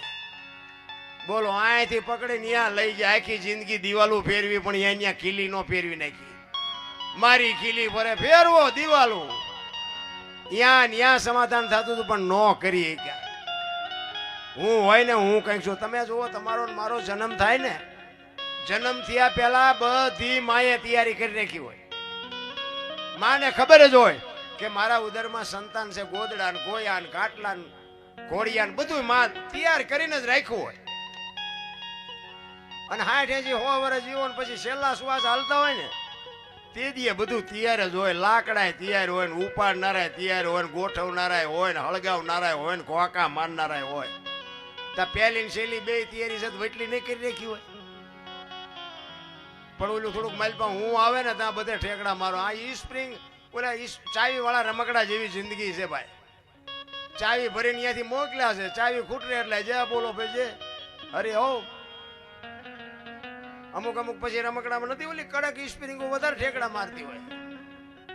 બોલો, અહીંથી પકડીને ત્યાં લઈ જાય. આખી જિંદગી દિવાલો ફેરવી પણ અહીંયા ખીલી નો ફેરવી નાખી. મારી ખીલી ભરે ફેરવો દિવાલો. ન્યા સમાધાન થતું હતું પણ નો કરી ગયા. હું હોય ને હું કઈક છું. તમે જુઓ તમારો ને મારો જન્મ થાય ને, જન્મ થયા પહેલા બધી માએ તૈયારી કરી રાખી હોય. માને ખબર જ હોય કે મારા ઉદરમાં સંતાન છે, ગોદડા ને ગોયા ને ઘાટલા ને ઘોડિયા ને બધું માં તૈયાર કરીને જ રાખ્યું હોય. અને 60 80 100 વર્ષ જીવો ને પછી છેલ્લા શ્વાસ હાલતા હોય ને તે દીએ બધું તૈયાર જ હોય. લાકડા તૈયાર હોય ને ઉપાડનારા તૈયાર હોય ને ગોઠવનારા હોય ને હળગાવનારા હોય ને કોકા મારનારા હોય. ત્યાં પહેલી ને છેલ્લી બે તૈયારી છે વટલી નહીં કરી રાખી હોય. પણ ઓલું થોડુંક માલપા હું આવે ને ત્યાં બધે ઠેકડા મારો. આ ઈ સ્પ્રિંગ ઓલા ચાવી વાળા રમકડા જેવી જિંદગી છે ભાઈ. ચાવી ભરીને અહીંયાથી મોકલ્યા છે, ચાવી ખૂટરે એટલે જે બોલો ભાઈ જે અરે હો. અમુક પછી રમકડામાં નથી ઓલી કડક સ્પ્રિંગો વધારે ઠેકડા મારતી હોય.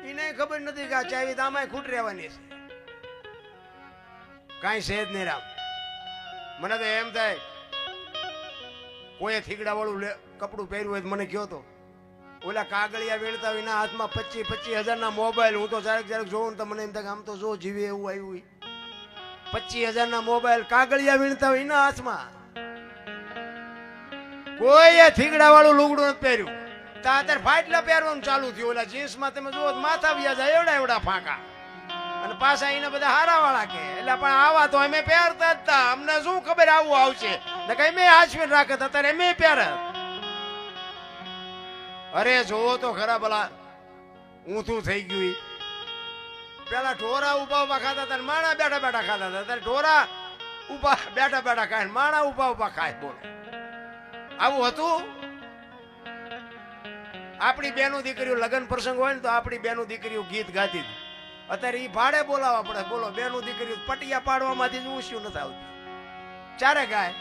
એને ખબર નથી કે આ ચાવી આમાં ખૂટ રહેવાની છે. કાંઈ છે જ નહીં રામ. મને તો એમ થાય કોઈ થીગડા વાળું કપડું પહેર્યું હોય મને કયો તો ઓલા કાગળિયા વીણતા હોય એના હાથમાં 25,000 ના મોબાઈલ. હું તો ક્યારેક જોઉં ને તો મને એમ થાય આમ તો જો જીવે એવું આવ્યું. 25,000 ના મોબાઈલ કાગળિયા વીણતા હોય એના હાથમાં. કોઈ થીગડા વાળું લુગડું નથી પહેર્યું. અત્યારે ફાટલા પહેરવાનું ચાલુ થયું. ઓલા જીન્સમાં તમે જુઓ માથા વ્યા જાય એવડા ફાંકા અને પાછા એને બધા હારા વાળા કે એટલે પણ આવા તો અમે પહેરતા જ હતા. અમને શું ખબર આવું આવશે ને કઈ મેં હાચવીને રાખત. અત્યારે અમે પહેરત. અરે જોવો તો ખરા ભલા ઊંધું થઈ ગયું. પેલા ઢોરા ઉભા ખાતા હતા માણા બેઠા બેઠા ખાતા હતા. અત્યારે ઢોરા ઉભા બેઠા બેઠા ખાય માણા ઉભા ખાય. બોલો આવું હતું? આપણી બેનું દીકરીઓ લગ્ન પ્રસંગ હોય ને તો આપણી બેનું દીકરીઓ ગીત ગાતી હતી. અત્યારે ઈ ભાડે બોલાવવા પડે. બોલો બેનું દીકરીઓ પટિયા પાડવામાંથી જ ઊંચ્યું નથી આવતી. ચારે ગાય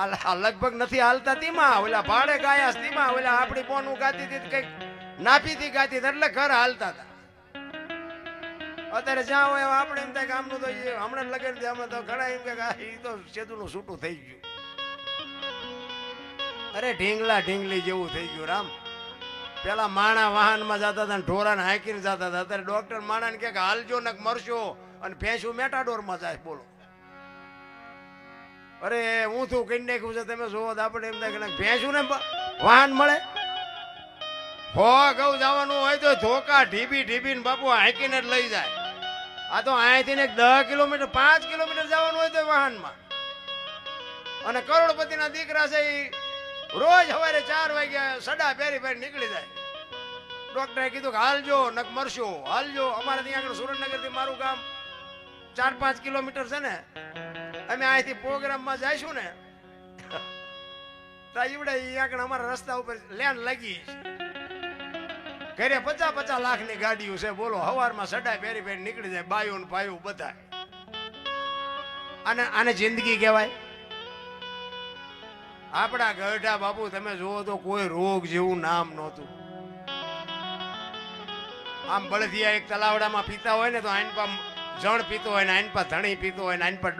આ લગભગ નથી હાલતા તીમાં ઓલા ભાડે ગાયા તીમાં ઓલા આપણી બોનું ગાતી હતી કઈક નાપીથી ગાતી એટલે ઘર હાલતા હતા. અત્યારે જ્યાં હોય આપણે એમ થાય કે આમનું તો હમણાં લગન છે હમણાં તો ઘણા એમ કે એ તો સેતુનું છૂટું થઈ ગયું. અરે ઢીંગલા ઢીંગલી જેવું થઈ ગયું રામ. પેલા માણા વાહનમાં જતા હતા ઢોરાને હાંકીને જતા હતા. અત્યારે ડોક્ટર માણાને કે હાલજો ને મરશો અને ભેંસું મેટાડોરમાં જાય. બોલો અરે હું શું કરી નાખ્યું છે તમે જોવો આપણે એમ થાય કે ભેંસું ને વાહન મળે. હો ગૌ જવાનું હોય તો ધોકા ઢીબી ને બાપુ હાંકીને જ લઈ જાય. આ તો અહીંથી ને 10 કિલોમીટર 5 કિલોમીટર જવાનું હોય તો વાહનમાં. અને કરોડપતિના દીકરા છે એ રોજ સવારે 4 વાગ્યા સડા પહેરી નીકળી જાય. ડોક્ટરે કીધું કે હાલજો નક મરશો હાલજો. અમારે ત્યાં આગળ સુરેન્દ્રનગર થી મારું ગામ 4-5 કિલોમીટર છે ને. અમે અહીંથી પ્રોગ્રામમાં જઈશું ને તો ઈવડે અમારા રસ્તા ઉપર લેન લાગી ઘરે 50-50 લાખની ગાડીઓ છે. બોલો સવારમાં સડા પહેરી નીકળી જાય બાયું ને ભાઈઓ બધા. આને જિંદગી કહેવાય? આપણા ગઢા બાપુ તમે જુઓ તો કોઈ રોગ જેવું નામ નહોતું. આમ બળદિયા એક તલાવડામાં પીતા હોય ને તો આઈન પા જણ પીતો હોય ને આઈન પા ધણી પીતો હોય ને આઈન પા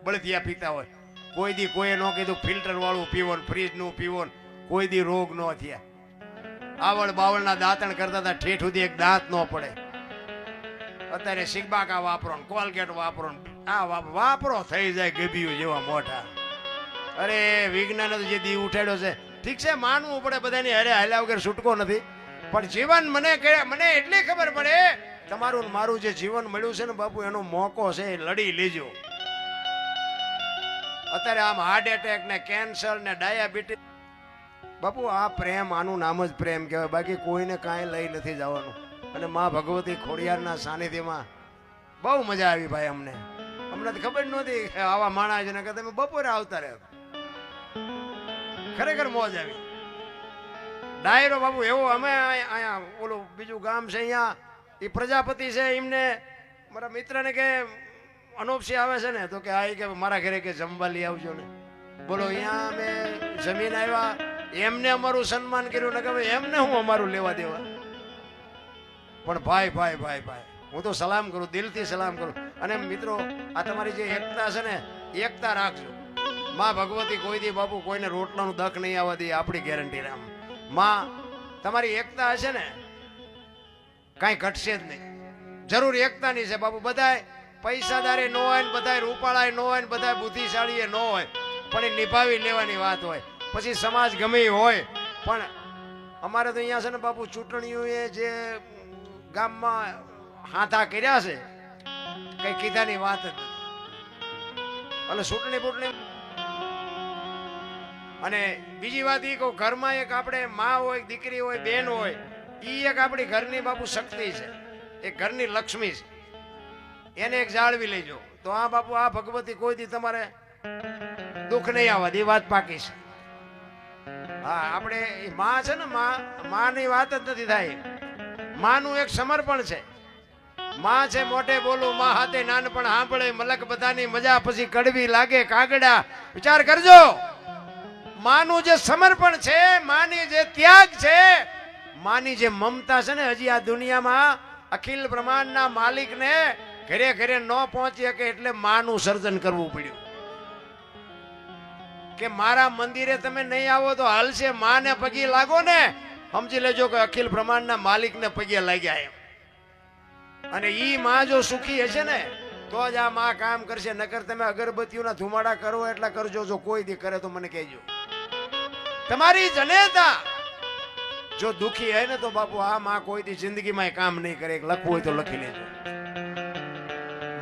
બળદિયા પીતા હોય. કોઈ દી કોઈએ ન કીધું ફિલ્ટર વાળું પીવો ને ફ્રીજ નું પીવો ને કોઈ દી રોગ ન થયા. આવળ બાવળના દાંતણ કરતા હતા ઠેઠ સુધી એક દાંત ન પડે. અત્યારે સિગબાકા વાપરો ને કોલગેટ વાપરો ને આ વાપરો થઈ જાય ગભીયું જેવા મોઢા. અરે વિજ્ઞાન જે દી ઉઠાડ્યો છે ઠીક છે માનવું પડે બધાની અરે હાલ્યા વગર છૂટકો નથી. પણ જીવન મને એટલી ખબર પડે તમારું મારું જે જીવન મળ્યું છે ને બાપુ એનો મોકો છે એ લડી લેજો. અત્યારે આમ હાર્ટ એટેક ને કેન્સર ને ડાયાબિટીસ બાપુ આ પ્રેમ આનું નામ જ પ્રેમ કહેવાય. બાકી કોઈને કાંઈ લઈ નથી જવાનું. અને માં ભગવતી ખોડિયારના સાનિધ્યમાં બહુ મજા આવી ભાઈ. અમને તો ખબર નહોતી આવા માણસ ને કે તમે બપોરે આવતા રહે. ખરેખર મોજ આવી. ડાયરો બાબુ એવો અમે અહીંયા ઓલું બીજું ગામ છે અહીંયા એ પ્રજાપતિ છે એમને મારા મિત્રને કે અનોપસી આવે છે ને તો કે આ કે મારા ઘરે કે જમવા લઈ આવજો ને. બોલો અહીંયા અમે જમીન આવ્યા એમને અમારું સન્માન કર્યું ને કે એમને હું અમારું લેવા દેવા. પણ ભાઈ ભાઈ ભાઈ ભાઈ હું તો સલામ કરું દિલથી સલામ કરું. અને મિત્રો આ તમારી જે એકતા છે ને એકતા રાખજો. માં ભગવતી કોઈ દી બાપુ કોઈને રોટલાનું દખ નહીં આવવા દે આપણી ગેરંટી રામ. માં તમારી એકતા હશે ને કાંઈ ઘટશે જ નહીં. જરૂર એકતાની છે બાપુ. બધાય પૈસાદારે ન હોય ને બધાય રૂપાળાય ન હોય ને બધાય બુદ્ધિશાળી ન હોય, પણ એ નિભાવી લેવાની વાત હોય. પછી સમાજ ગમે એ હોય, પણ અમારે તો અહીંયા છે ને બાપુ ચૂંટણીઓએ જે ગામમાં હાથા કર્યા છે કઈ કીધાની વાત જ નથી. એટલે ચૂંટણી અને બીજી વાત એ કહું, ઘરમાં એક આપણે માં હોય, દીકરી હોય, બેન હોય, એ એક આપણી ઘરની બાપુ શક્તિ છે, એક ઘરની લક્ષ્મી છે. એને એક જાળવી લેજો તો આ બાપુ આ ભગવતી કોઈ દી તમારે દુઃખ નહીં આવવા દે. વાત પાકી છે. હા, આપણે માં છે ને, માની વાત જ નથી થાય. માનું એક સમર્પણ છે. માં છે મોઢે બોલું, માં હાથે નાનપણ સાંભળે, મલક બધાની મજા પછી કડવી લાગે કાગડા. વિચાર કરજો, માનું જે સમર્પણ છે, માની જે ત્યાગ છે, માની જે મમતા છે ને, હજી આ દુનિયામાં અખિલ બ્રહ્માંડના માલિકને ઘરે ઘરે ન પહોંચી શકે એટલે માનું સર્જન કરવું પડ્યું. કે મારા મંદિરે તમે નહીં આવો તો હાલશે, માને પગે લાગો ને, સમજી લેજો કે અખિલ બ્રહ્માંડના માલિકને પગે લાગ્યા એમ. અને ઈ માં જો સુખી હશે ને તો જ આ માં કામ કરશે. નકર તમે અગરબત્તીઓના ધુમાડા કરો એટલા કરજો, જો કોઈ દી કરે તો મને કહેજો. તમારી જનેતા જો દુખી હે ને તો બાપુ આ માં કોઈ દી જિંદગીમાં કામ નહીં કરે. લખવું હોય તો લખી લેજો.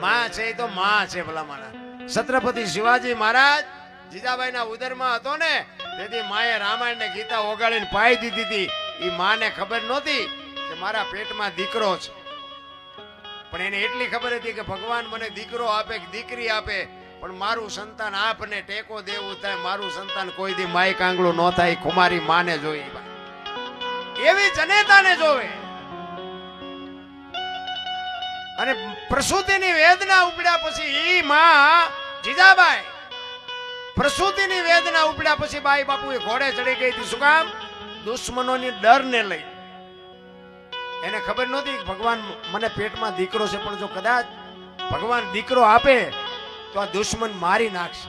માં છે તો માં છે ભલામાના. છત્રપતિ શિવાજી મહારાજ જીજાબાઈના ઉદરમાં હતો ને, તેથી માએ રામાયણ ને ગીતા ઓગાળીને પાઈ દીધી હતી. એ માને ખબર નહોતી કે મારા પેટમાં દીકરો છે, પણ એને એટલી ખબર હતી કે ભગવાન મને દીકરો આપે કે દીકરી આપે, પણ મારું સંતાન આપને ટેકો દેવું થાય. મારું સંતાન કોઈ દી માય કાંગળો ન થાય. કુમારી માને જોઈ, એવી જનેતાને જોવે. અને પ્રસૂતિની વેદના ઉપડ્યા પછી ઈ માં જીજાબાઈ પ્રસૂતિની વેદના ઉપડ્યા પછી બાઈ બાપુ એ ઘોડે ચડી ગઈ હતી. શું કામ? દુશ્મનોની ડરને લઈ. એને ખબર નહોતી કે ભગવાન મને પેટમાં દીકરો છે, પણ જો કદાચ ભગવાન દીકરો આપે તો આ દુશ્મન મારી નાખશે.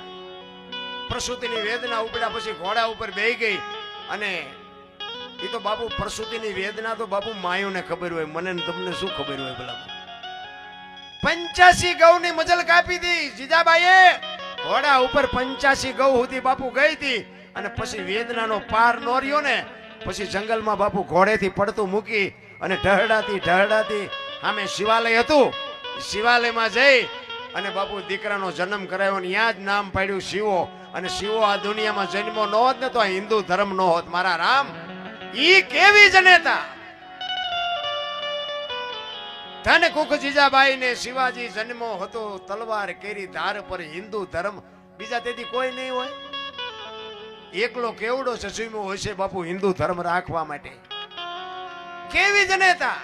પ્રસૂતિની વેદના ઉપડ્યા પછી ઘોડા ઉપર બેહી ગઈ. અને એ તો બાપુ પ્રસૂતિની વેદના તો બાપુ માયુને ખબર હોય, મને તમને શું ખબર હોય ભલા. 85 ગૌની મજલ કાપી હતી જીજાબાઈએ. ઘોડા ઉપર 85 ગૌ સુધી બાપુ ગઈ હતી. અને પછી વેદનાનો પાર નો રહ્યો ને, પછી જંગલમાં બાપુ ઘોડેથી પડતું મૂકી અને ઢહડાતી સામે શિવાલય હતું. શિવાલયમાં જઈ અને બાપુ દીકરાનો જન્મ કરાયો ને ત્યાં જ નામ પાડ્યું શિવો. અને શિવો આ દુનિયામાં જન્મો ન હોત ને તો આ હિન્દુ ધર્મ ન હોત. મારા રામ, ઈ કેવી જનેતા! ધન કુખ જીજાબાઈ ને શિવાજી જન્મો હતો, તલવાર કેરી ધાર પર હિન્દુ ધર્મ. બીજા તેથી કોઈ નહીં હોય. એકલો કેવડો સસુમો હોય છે બાપુ હિન્દુ ધર્મ રાખવા માટે. કેવી જનેતા!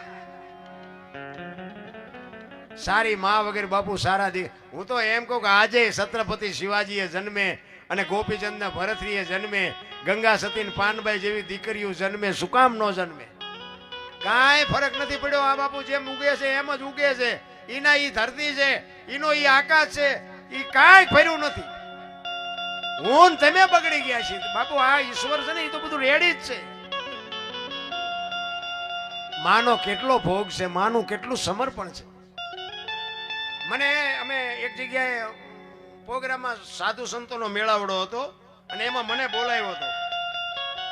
સારી માં વગર બાપુ સારા દી. હું તો એમ કહું કે આજે છત્રપતિ શિવાજીએ જન્મે અને ગોપીચંદ ને ભરતરીએ જન્મે, ગંગા સતી ને પાનબાઈ જેવી દીકરીઓ જન્મે. શું કામ નો જન્મે? કાંઈ ફરક નથી પડ્યો. આ બાપુ જેમ ઉગે છે એમ જ ઉગે છે. ઈના ઈ ધરતી છે, ઈનો ઈ આકાશ છે, ઈ કાંઈ ફર્યું નથી. હું તમે બગડી ગયા છે બાપુ. આ ઈશ્વર છે ને એ તો બધું રેડી જ છે. માનો કેટલો ભોગ છે, માનું કેટલું સમર્પણ છે. અમે એક જગ્યાએ પ્રોગ્રામમાં સાધુ સંતોનો મેળાવડો હતો અને એમાં મને બોલાવ્યો હતો.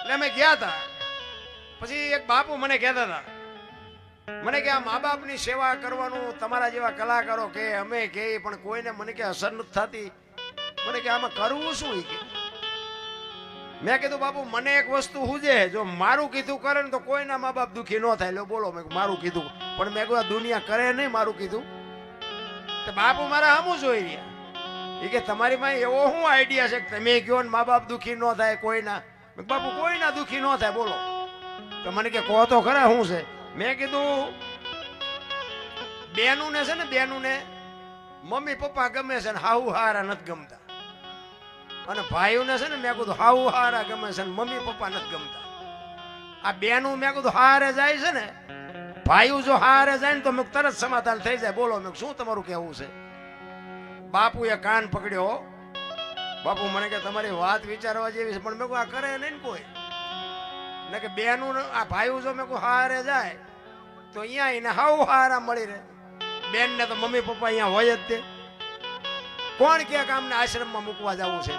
એટલે અમે ગયા હતા. પછી એક બાપુ મને કહેતા હતા, મને કે આ મા બાપની સેવા કરવાનું તમારા જેવા કલાકારો કે અમે કે, પણ કોઈને મને કે અસર નથી થતી. મને કે આમાં કરવું શું? મેં કીધું બાપુ મને એક વસ્તુ હુજે, જો મારું કીધું કરે ને તો કોઈના મા બાપ દુખી ન થાય. લો બોલો, મેં મારું કીધું, પણ મેં કહ્યું દુનિયા કરે નહીં મારું કીધું. તો બાપુ મારા હમું જોઈ રહ્યા. એ કે તમારી માં એવો શું આઈડિયા છે કે તમે કહો ને મા બાપ દુખી ન થાય કોઈના? બાપુ કોઈના દુખી ન થાય બોલો. તો મને કે કહો તો ખરા શું છે? મેં કીધું બેનું ને છે ને, બેનું ને મમ્મી પપ્પા ગમે છે ને હાઉ હારા નથી ગમતા. અને ભાઈઓને છે ને મેં કીધું હાઉ હારા ગમે છે ને મમ્મી પપ્પા નથી ગમતા. આ બેનું મેં કીધું હારે જાય છે ને, ભાઈઓ જો હારે જાય ને તો મેં તરત સમાધાન થઈ જાય. બોલો મેં શું તમારું કેવું છે? બાપુએ કાન પકડ્યો. બાપુ મને કે તમારી વાત વિચારવા જેવી છે, પણ મેં આ કરે નહીં ને કોઈ. ને કે બેનું આ ભાઈઓ જો મેં હારે જાય તો અહીંયા એને હાઉ હારા મળી રહે. બેન ને તો મમ્મી પપ્પા અહીંયા હોય જ તે. કોણ કે અમને આશ્રમમાં મૂકવા જવું છે?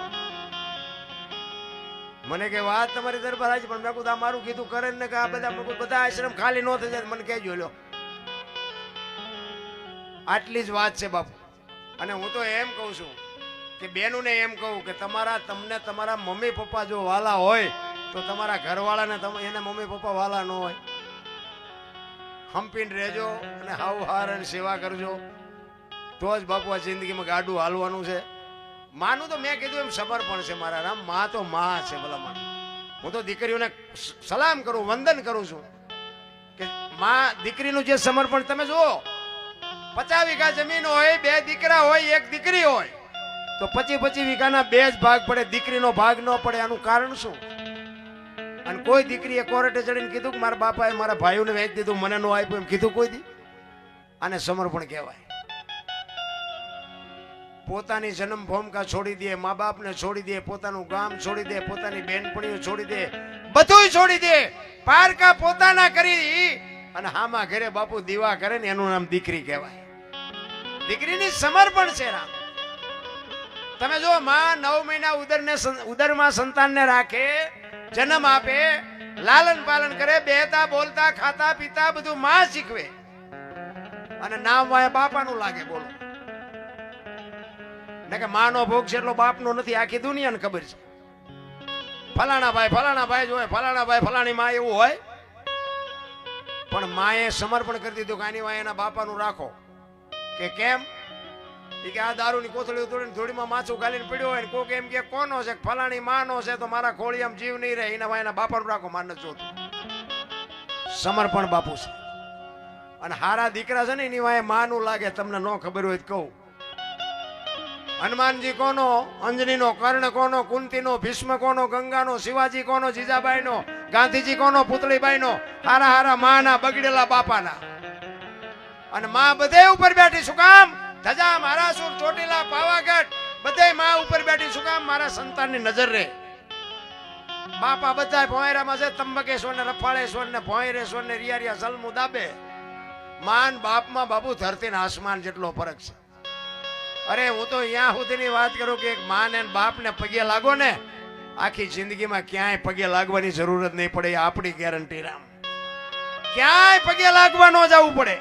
મને કે વાત તમારી દરબાર આવી, પણ મેં કીધું આ મારું કીધું કરે ને કે આ બધા આશ્રમ ખાલી ન થઈ જાય મને કહેજો લ્યો. આટલી જ વાત છે બાપુ. અને હું તો એમ કહું છું કે બેનુને એમ કહું કે તમને તમારા મમ્મી પપ્પા જો વાલા હોય તો તમારા ઘરવાળાને એને મમ્મી પપ્પા વાલા ન હોય. હંપીને રહેજો અને હાવ હાર સેવા કરજો, તો જ બાપુ આ જિંદગીમાં ગાડું હાલવાનું છે. માનું તો મેં કીધું એમ સમર્પણ છે મારા રામ. માં તો માં છે ભલામણ. હું તો દીકરીઓને સલામ કરું, વંદન કરું છું કે માં દીકરીનું જે સમર્પણ તમે જુઓ. 50 વીઘા જમીન હોય, 2 દીકરા હોય, 1 દીકરી હોય તો 25 વીઘાના 2 જ ભાગ પડે, દીકરીનો ભાગ ન પડે. આનું કારણ શું? અને કોઈ દીકરીએ કોર્ટે ચડીને કીધું કે મારા બાપાએ મારા ભાઈઓને વેચી દીધું, મને ન આપ્યું એમ કીધું કોઈ દી? આને સમર્પણ કહેવાય. પોતાની જન્મ ભૂમિકા છોડી દે, મા બાપને છોડી દે, પોતાનું ગામ છોડી દે, પોતાની બેનપણીઓ છોડી દે, બધું છોડી દે, પારકા પોતાના કરી અને હામાં ઘરે બાપુ દીવા કરે ને એનું નામ દીકરી કહેવાય. દીકરીની સમર્પણ છે રામ. તમે જો માં 9 મહિના ઉદરમાં સંતાનને રાખે, જન્મ આપે, લાલન પાલન કરે, બેહતા બોલતા ખાતા પીતા બધું માં શીખવે અને નામ વાય બાપાનું લાગે. બોલો ને કે માનો ભોગ છે એટલો બાપનો નથી, આખી દુનિયાને ખબર છે. ફલાણા ભાઈ જોય, ફલાણા ભાઈ ફલાણી માં એવું હોય, પણ માએ સમર્પણ કરી દીધું કે આની વાય એના બાપાનું રાખો. કે કેમ? કે આ દારૂની કોથળી તોડીને થોડીમાં માછું ગાલીને પડ્યો હોય ને કોક એમ કે કોનો છે, ફલાણી માનો છે તો મારા ખોળિયામાં જીવ નહીં રહે, એના વાય એના બાપાનું રાખો. માન જોતું સમર્પણ બાપુ છે. અને હારા દીકરા છે ને એની વાય માનું લાગે. તમને ન ખબર હોય તો કહું, હનુમાનજી કોનો, અંજનીનો, કર્ણ કોનો, કુંતીનો, ભીષ્મ કોનો, ગંગાનો, શિવાજી કોનો, જીજાબાઈનો, ગાંધીજી કોનો, પુતળીબાઈનો. હારા હારા માના બગડેલા બાપાના. અને માં બધે ઉપર બેઠી શું કામ? ધજા મહારાસુર, ચોટીલા, પાવાગઢ બધે માં ઉપર બેઠી શું કામ? મારા સંતાનની નજર રહે. બાપા બધા ભોંયરામાં છે, તંબકેશ્વર ને રફાળેશ્વર ને ભોંયરેશ્વર ને રિયા સલમુ દાબે. માન બાપમાં બાપુ ધરતી ને આસમાન જેટલો ફરક છે. અરે હું તો અહીંયા સુધીની વાત કરું કે એક માં ને બાપ ને પગે લાગો ને, આખી જિંદગીમાં ક્યાંય પગે લાગવાની જરૂર જ નહીં પડે. આપણી ગેરંટી રામ. ક્યાંય પગે લાગવા ન જવું પડે.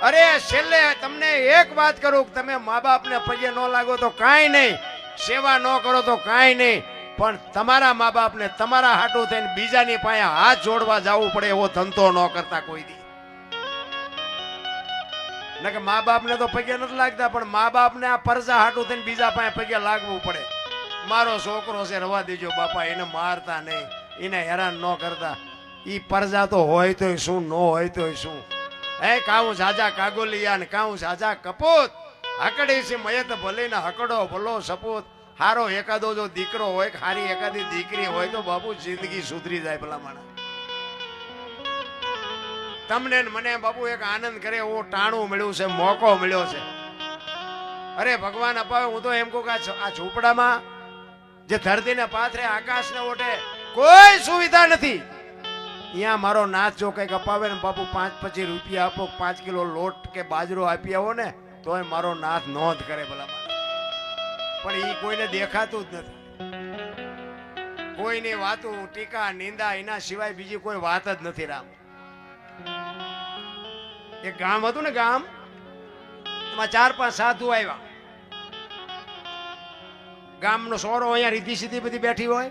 અરે છેલ્લે તમને એક વાત કરું, તમે મા બાપ ને પગે ન લાગો તો કાંઈ નહીં, સેવા ન કરો તો કાંઈ નહીં, પણ તમારા મા બાપ ને તમારા હાટું થઈને બીજાની પાસે હાથ જોડવા જવું પડે એવો ધંધો ન કરતા કોઈ દી. કે મા બાપ ને તો પગે નથી લાગતા, પણ મા બાપ ને આ પરજા હાટું થઈને બીજા પાસે પગે લાગવું પડે. મારો છોકરો છે રવા દેજો બાપા, એને મારતા નહીં, એને હેરાન ન કરતા. ઈ પરજા તો હોય તો શું, ન હોય તો શું. હે કાઉ સાજા કાગોલિયા ને કાઉ સાજા કપૂત, હકડી છે મયત ભલે ને હકડો ભલો સપૂત. હારો એકાદો જો દીકરો હોય, હારી એકાદી દીકરી હોય તો બાપુ જિંદગી સુધરી જાય. ભલા માણા તમને મને બાપુ એક આનંદ કરે એવો ટાણું મળ્યું છે, મોકો મળ્યો છે. અરે ભગવાન અપાવે. હું તો એમ કહું કે આ ઝૂંપડામાં જે ધરતીને પાથરે, આકાશને ઓઢે કોઈ સુવિધા નથી. અહીંયા મારો નાથ જો કંઈક અપાવે ને બાપુ 5-25 રૂપિયા આપો, 5 કિલો લોટ કે બાજરો આપી આવો ને તોય મારો નાથ નોંધ કરે ભલા. પણ એ કોઈને દેખાતું જ નથી. કોઈની વાતો ટીકા નિંદા એના સિવાય બીજી કોઈ વાત જ નથી રામ. એક ગામ હતું ને, ગામ એમાં 4-5 સાધુ આવ્યા. ગામનો સોરો અહીંયા રીધી સીધી બધી બેઠી હોય,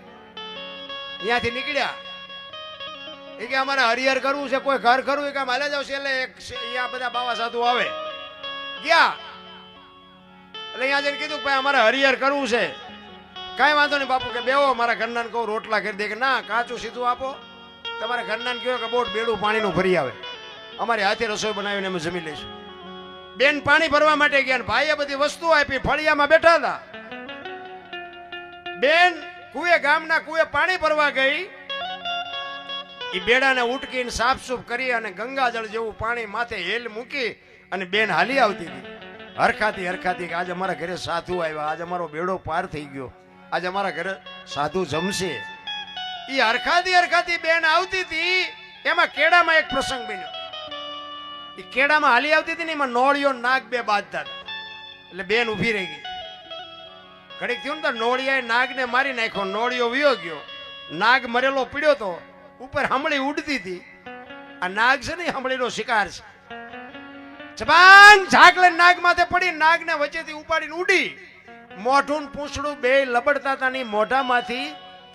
અહીંયાથી નીકળ્યા. એ કે અમારે હરિહર કરવું છે, કોઈ ઘર કરવું કે હાલે જાવ છે. એટલે અહીંયા બધા બાવા સાધુ આવે ગયા. એટલે અહીંયા જઈને કીધું ભાઈ અમારે હરિહર કરવું છે. કાંઈ વાંધો નહીં બાપુ કે બેવો, મારા ઘરનાને કહું રોટલા કરી દે. કે ના, કાચું સીધું આપો. તમારા ઘરનાને કહો કે બોટ બેડું પાણીનું ભરી આવે, અમારી હાથે રસોઈ બનાવીને અમે જમી લઈશું. બેન પાણી ભરવા માટે ગયા, ભાઈએ બધી વસ્તુ આપી, ફળિયામાં બેઠા હતા. બેન કુએ, ગામના કુએ પાણી ભરવા ગઈ. એ બેડાને ઉટકીને સાફસૂફ કરી અને ગંગાજળ જેવું પાણી માથે હેલ મૂકી અને બેન હાલી આવતી હતી. હરખાતી કે આજે અમારા ઘરે સાધુ આવ્યા, આજે અમારો બેડો પાર થઈ ગયો, આજે અમારા ઘરે સાધુ જમશે. એ હરખાતી બેન આવતી હતી. એમાં કેડામાં એક પ્રસંગ બન્યો. એ કેડામાં હાલી આવતી હતી ને એમાં નોળિયો નાગ બે બાંધતા હતા. એટલે બેન ઊભી રહી ગઈ. ઘડીક થયું ને તો નોળિયાએ નાગને મારી નાખ્યો. નોળિયો વિયો ગયો. નાગ મરેલો પીડ્યો તો ઉપર હમળી ઉડતી હતી. આ નાગ છે ને હમળીનો શિકાર છે. જબાન ઝાકલે નાગ માથે પડી નાગને વચ્ચેથી ઉપાડીને ઉડી. મોઢું પૂંછડું બે લબડતા હતા ની મોઢામાંથી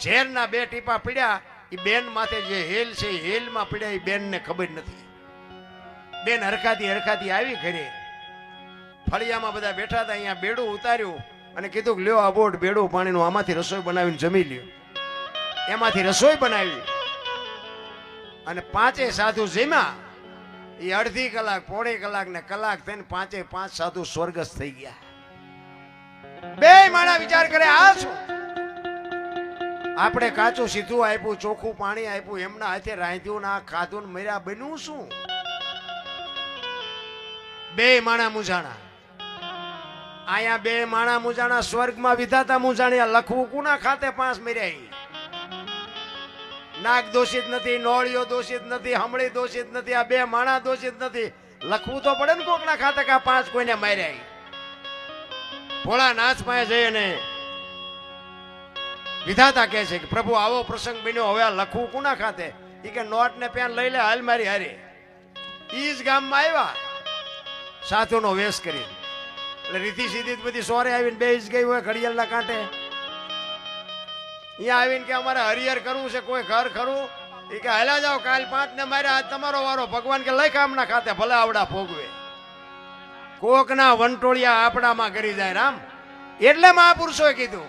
ઝેરના બે ટીપા પીડ્યા. એ બેન માથે જે હેલ છે હેલમાં પીડ્યા. એ બેનને ખબર નથી. બેન હરખાતી આવી ઘરે. ફળિયામાં બધા બેઠા હતા. અહીંયા બેડું ઉતાર્યું અને કીધું કે લ્યો આ બોટ બેડું પાણીનું, આમાંથી રસોઈ બનાવીને જમી લ્યો. એમાંથી રસોઈ બનાવી અને 5 સાધુ જમ્યા. એ અડધી કલાક, પોણી કલાક ને કલાક થઈને 5 સાધુ સ્વર્ગસ્થ થઈ ગયા. બે માણા વિચાર કરે આ શું? આપણે કાચું સીધું આપ્યું, ચોખ્ખું પાણી આપ્યું, એમના હાથે રાંધ્યું ના ખાધું ને મર્યા, બન્યું શું? બે માણા મૂંઝાણા. અહીંયા બે માણા મૂંઝાણા, સ્વર્ગમાં વિધાતા મૂંઝાણ્યા. લખવું કુના ખાતે 5 મર્યા? નાગ દોષિત નથી, નોળિયો દોષિત નથી, હમળી દોષિત નથી, આ બે માણા દોષિત નથી. લખવું તો પડે ને કોકના ખાતે કે 5 કોઈને માર્યા. ભોળાનાથ પાસે જઈને વિધાતા કહે છે કે પ્રભુ આવો પ્રસંગ બન્યો, હવે આ લખવું કુના ખાતે? એ કે નોટ ને પેન લઈ લે, હાલ મારી હારે. ઈ જ ગામમાં આવ્યા સાધુનો વેશ કરી. એટલે રીતિ સીધી બધી સોરે આવીને બેસી ગઈ હોય ઘડિયાળના કાંઠે. અહીંયા આવીને કે અમારે હરિહર કરવું છે, કોઈ ઘર ખરું? એ કે હાલા જાઓ, કાલ 5 ને માર્યા, આજ તમારો વારો. ભગવાન કે લઈ કામના ખાતે, ભલે આવડા ભોગવે. કોકના વંટોળિયા આપણામાં કરી જાય રામ. એટલે મહાપુરુષોએ કીધું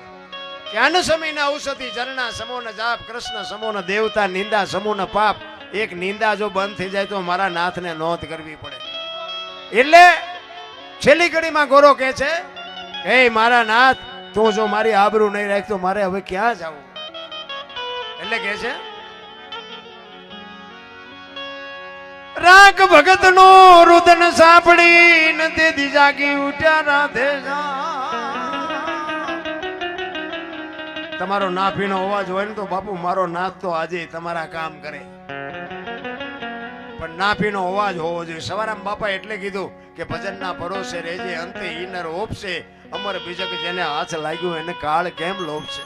કે અન સમયના ઔષધિ ઝરણા સમોન જાપ, કૃષ્ણ સમોન દેવતા, નિંદા સમૂન પાપ. એક નિંદા જો બંધ થઈ જાય તો મારા નાથને નોંધ કરવી પડે. એટલે છેલ્લી ઘડીમાં ગોરો કહે છે, હે મારા નાથ, તું જો મારી આબરૂ નહીં રાખતો મારે હવે ક્યાં જવું? એટલે કહે છે, રાગ ભગત નો રુદન સાંભળી ને તે જાગી ઉઠ્યા રાધે. તમારો નાભીનો અવાજ હોય ને તો બાપુ મારો નાથ તો આજે તમારા કામ કરે, પણ નાભીનો અવાજ હોવો જોઈએ. સવારામ બાપા એટલે કીધું કે ભજનના ભરોસે રહેજે, અંતે ઈનર ઓપશે, અમર બીજક જેને હાથ લાગ્યું એને કાળ કેમ લોપશે.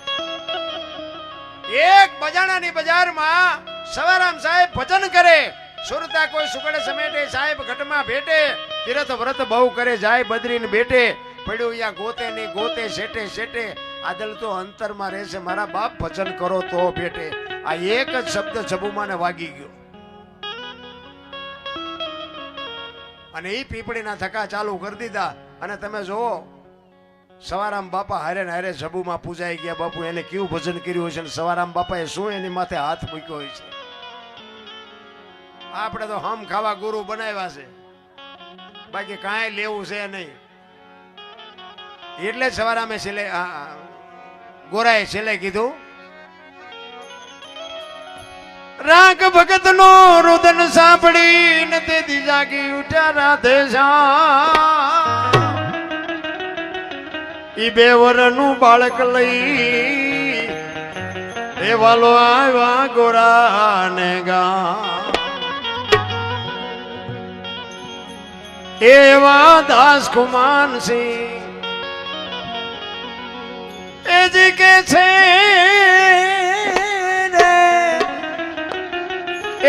એક બજાણાની બજારમાં સવારામ સાહેબ ભજન કરે. સુરતા કોઈ સુગડે સમેટે, સાહેબ ઘટમાં ભેટે, તીરથ વ્રત બહુ કરે, જાય બદરીને બેઠે, પડ્યું અહીંયા ગોતે ની ગોતે, શેટે શેટે, આદલ તો અંતરમાં રહેશે, મારા બાપ ભજન કરો તો ભેટે. આ એક જ શબ્દ જબુમાને વાગી ગયો અને એ પીપળીના થકા ચાલુ કરી દીધા. અને તમે જોવો સવારામ બાપા હારે ને હારે જબુમાં પૂજાઈ ગયા. બાપુ એને કેવું ભજન કર્યું હશે, સવારામ બાપાએ શું એની માથે હાથ મૂક્યો હોય છે. આપણે તો હમ ખાવા ગુરુ બનાવ્યા છે, બાકી કાંઈ લેવું છે નહીં. એટલે સવારામે છેલ્લે ગોરાએ છેલ્લે કીધું, રાગ ભગત નો રુદન સાંભળી ને તે જાગી ઉઠ્યા રાધે શ્યામ. ઈ 2 વર્ષનું બાળક લઈ દેવાલો આવ્યા ગોરાને ગામ. એવા દાસ કુમાન સિંહ એ જ કે છે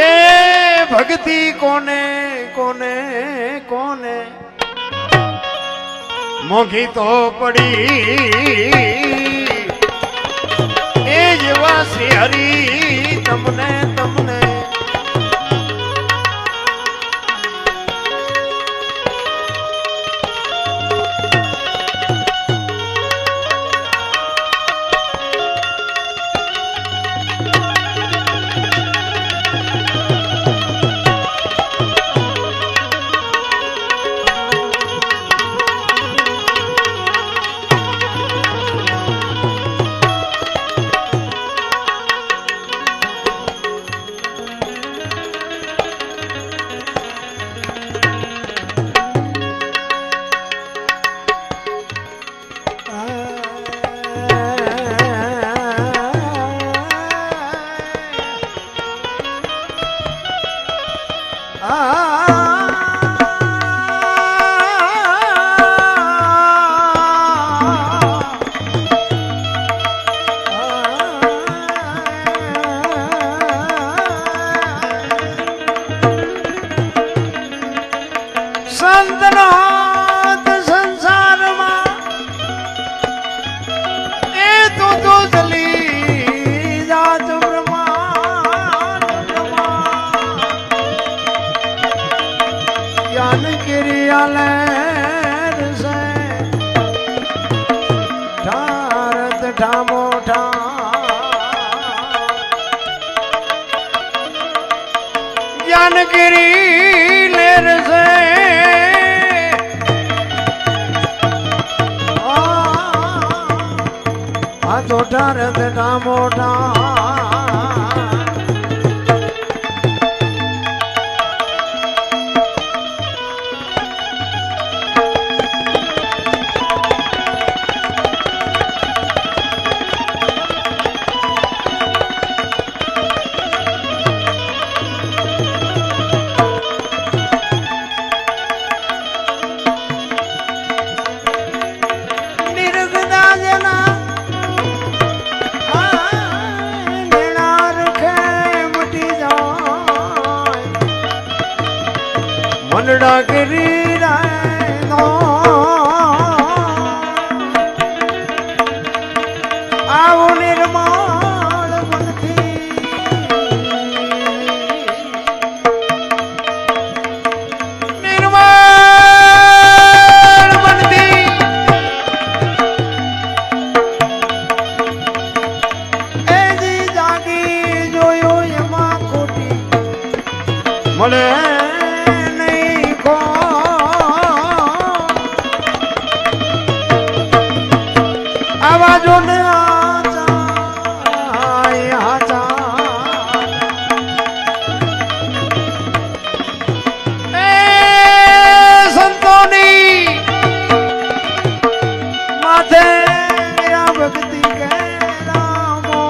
એ ભક્તિ કોને કોને કોને મોઘી તો પડી, એ જેવા શ્રી હરિ તમને તમને. આ માનગીરી લેર છે આ ચોઠા રથના મોટા મનડા કરી રાયનો આવો નિર્માણ મનથી નિર્માણ મનથી એજી જાગી જોયો એમાં ખોટી મળે આવાજો ને સંતોની માથે ભક્તિ કે રામો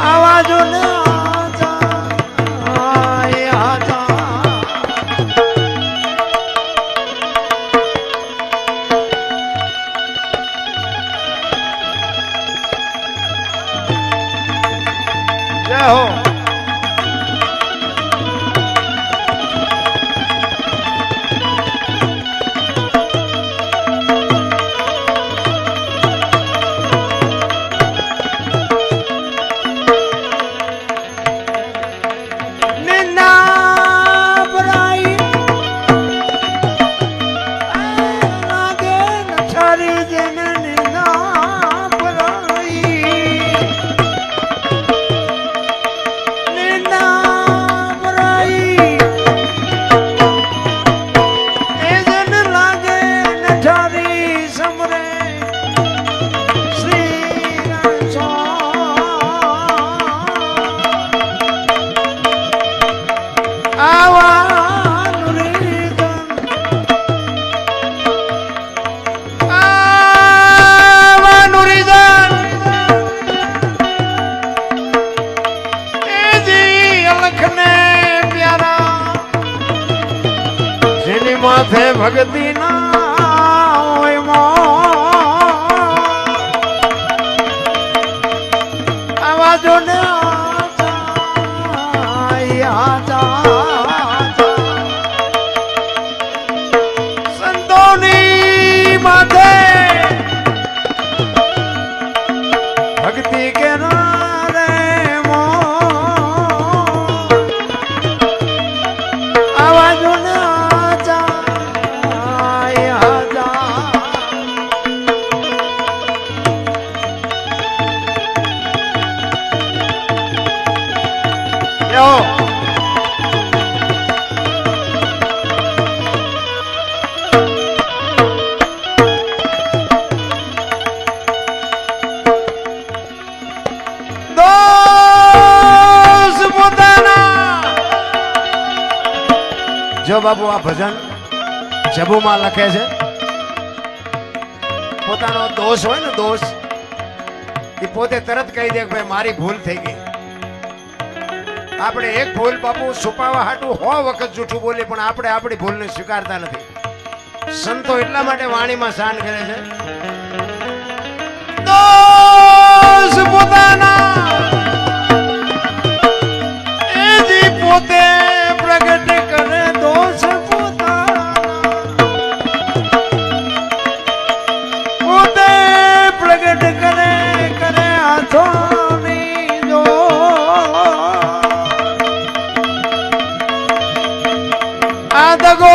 આવાજો ને हो માથે ભક્તિ ના હોય આવાજો ને સંતોની માથે ભક્તિ કે રે મો આવાજો ને જો બાબુ આ ભજન જબુમાં લખે છે પોતાનો દોષ હોય ને દોષ એ પોતે તરત કહી દે કે ભાઈ મારી ભૂલ થઈ ગઈ આપણે એક ભૂલ બાપુ છુપાવવા હાટું 100 વખત જૂઠું બોલી પણ આપણે આપણી ભૂલને સ્વીકારતા નથી સંતો એટલા માટે વાણીમાં શાન કરે છે દોષ પોતાના એજી પોતે પ્રગટ કરે દોષ પોતે પ્રગટ કરે હાથોની જો આ દગો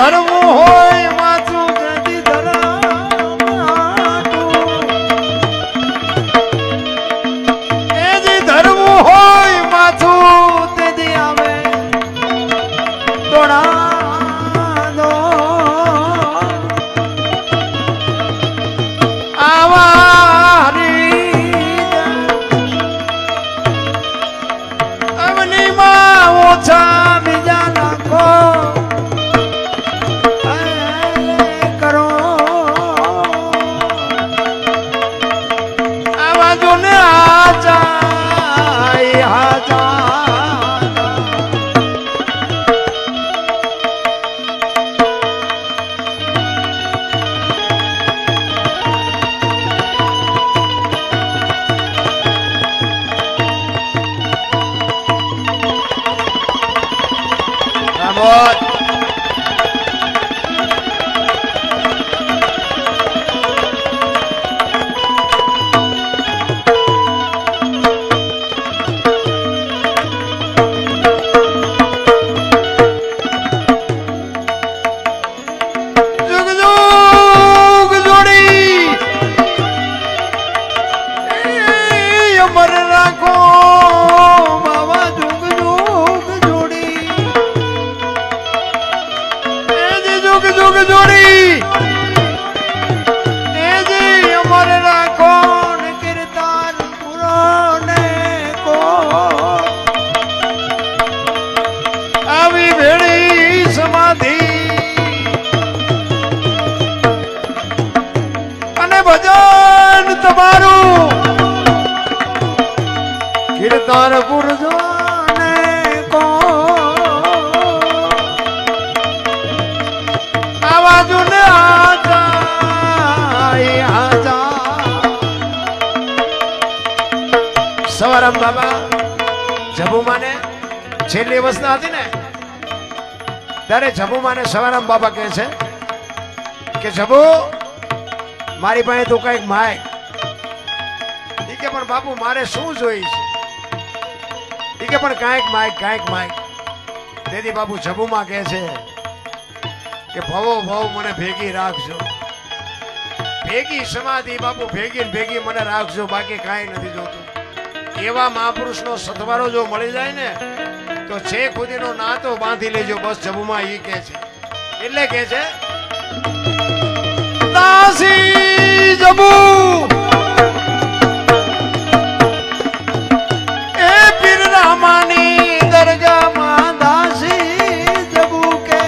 ધરવું હોય માથું તેથી ધરવું હોય માથું તેથી આવે દોડા દો આવા અવનીમાં ઓછા બીજા લાખો કરો આવા જો ને ભજન તમારું કીર્તન પુરજો ને કો આવાજ ને આજા સવારામ બાબા જબુમાને છેલ્લી અવસ્થા હતી ને ત્યારે જબુમાને સવારામ બાબા કહે છે કે જબુ મારી પાસે તું કઈક માય કે પણ બાપુ મારે શું જોઈ છે કે પણ કાંઈક માય તેથી બાપુ જબુમાં કહે છે કે ભવો ભવ મને ભેગી રાખજો ભેગી સમાધિ બાપુ ભેગી મને રાખજો બાકી કાંઈ નથી જોતું એવા મહાપુરુષનો સથવારો જો મળી જાય ને તો છે ખુદીનો નાતો બાંધી લેજો બસ જબુમાં ઈ કહે છે એટલે કહે છે દાસી જબુ એ પીર રામાની દરગાહમાં દાસી જબુ કે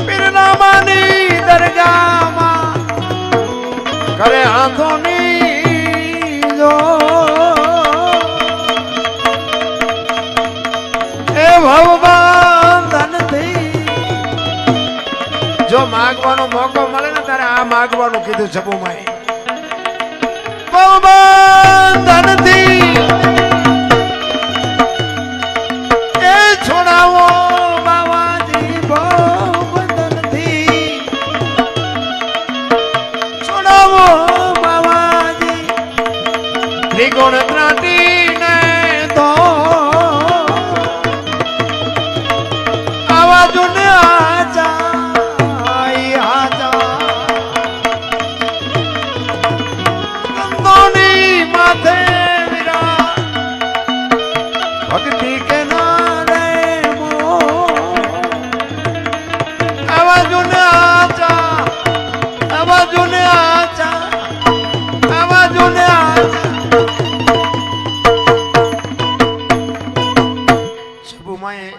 પીર રામાની દરગાહમાં કરે આંધોની જો એ ભગવાન ધનથી જો માગવાનો મોકો મળે ને ત્યારે આ માગવાનું કીધું જબુમાએ ધનથી એ છોડાવો બાવાજી ધનથી છોડાવો બાવાજી ત્રિગુણ ત્રાટીને તો આવાજો ને આજા ભક્તિ કે નારે આવાજો ને આચા સબુમાએ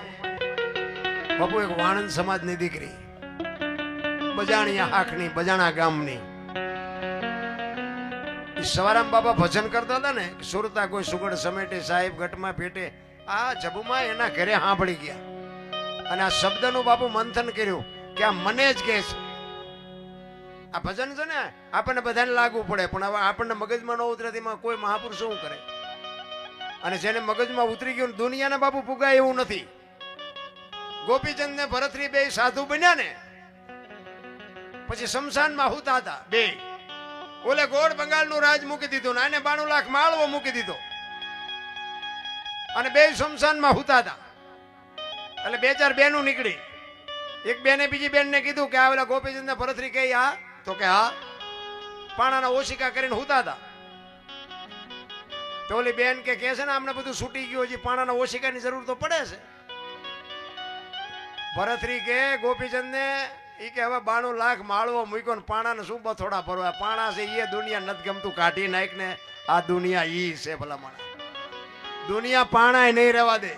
બાપુ એક વાણંદ સમાજની દીકરી બજાણિયા હાકની બજાણા ગામની સવારામ બાબા ભજન કરતા હતા ને સુરતા કોઈ સુગડ સમેટે સાહેબ ઘટમાં પેટે આ જબુમાં એના ઘરે સાંભળી ગયા અને આ શબ્દનું બાપુ મંથન કર્યું કે આ મને જ કહે છે આ ભજન છે ને આપણને બધાને લાગુ પડે પણ હવે આપણને મગજમાં ન ઉતરે તેમાં કોઈ મહાપુરુષ શું કરે અને જેને મગજમાં ઉતરી ગયું દુનિયાના બાપુ પુગાય એવું નથી ગોપીચંદ ને ભરતરી બે સાધુ બન્યા ને પછી શમશાનમાં હુતા હતા બે ઓલે ગોળ બંગાળ નું રાજ મૂકી દીધું ને 92 લાખ માળવો મૂકી દીધો અને બે શમશાનમાં હુતા હતા એટલે બે ચાર બેનું નીકળી. એક બેને બીજી બેનને કીધું કે આ ઓલા ગોપીચંદ ને ભરતરી કહી હા, તો કે હા. પાણાના ઓશિકા કરીને હુતા હતા. તો ઓલી બેન કે છે ને અમને બધું છૂટી ગયું, હજી પાણાના ઓશિકાની જરૂર તો પડે છે. ભરતરી કે ગોપીચંદ ને ઈ કે હવે 92 લાખ માળવો મૂક્યો ને પાણા ને શું બથોડા ભરવા, પાણા છે એ દુનિયા નથી ગમતું, કાઢી નાખ ને આ દુનિયા ઈ છે ભલા માણા. દુનિયા પાણા નહીં રહેવા દે.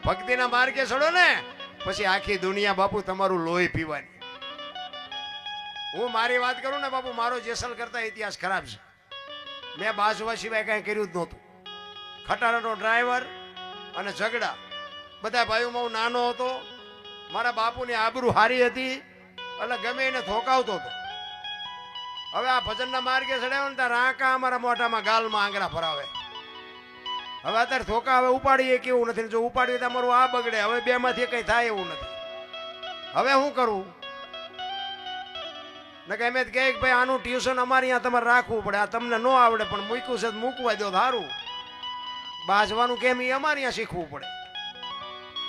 ભક્તિના માર્ગે ચડો ને પછી આખી દુનિયા બાપુ તમારું લોહી પીવાની. હું મારી વાત કરું ને બાપુ, મારો જેસલ કરતા ઇતિહાસ ખરાબ છે. મેં બાજવા સિવાય કઈ કર્યું જ નહોતું. ખટારાનો ડ્રાઈવર અને ઝઘડા બધા ભાઈઓમાં હું નાનો હતો. મારા બાપુની આબરૂ હારી હતી એટલે ગમે એને થોકાવતો હતો. હવે આ ભજનના માર્ગે ચડ્યો ને ત્યાં રાંકા અમારા મોઢામાં ગાલમાં આંગળા ફરાવે. હવે અત્યારે થોકા હવે ઉપાડીએ કેવું નથી, જો ઉપાડીએ તો અમારું આ બગડે. હવે બે માંથી કઈ થાય એવું નથી. હવે શું કરું ને કે એમ જ કહે કે ભાઈ આનું ટ્યુશન અમારે અહીંયા તમારે રાખવું પડે, આ તમને ન આવડે પણ મૂક્યું છે મૂકવા દો સારું. બાજવાનું કેમ એ અમારે અહીંયા શીખવું પડે.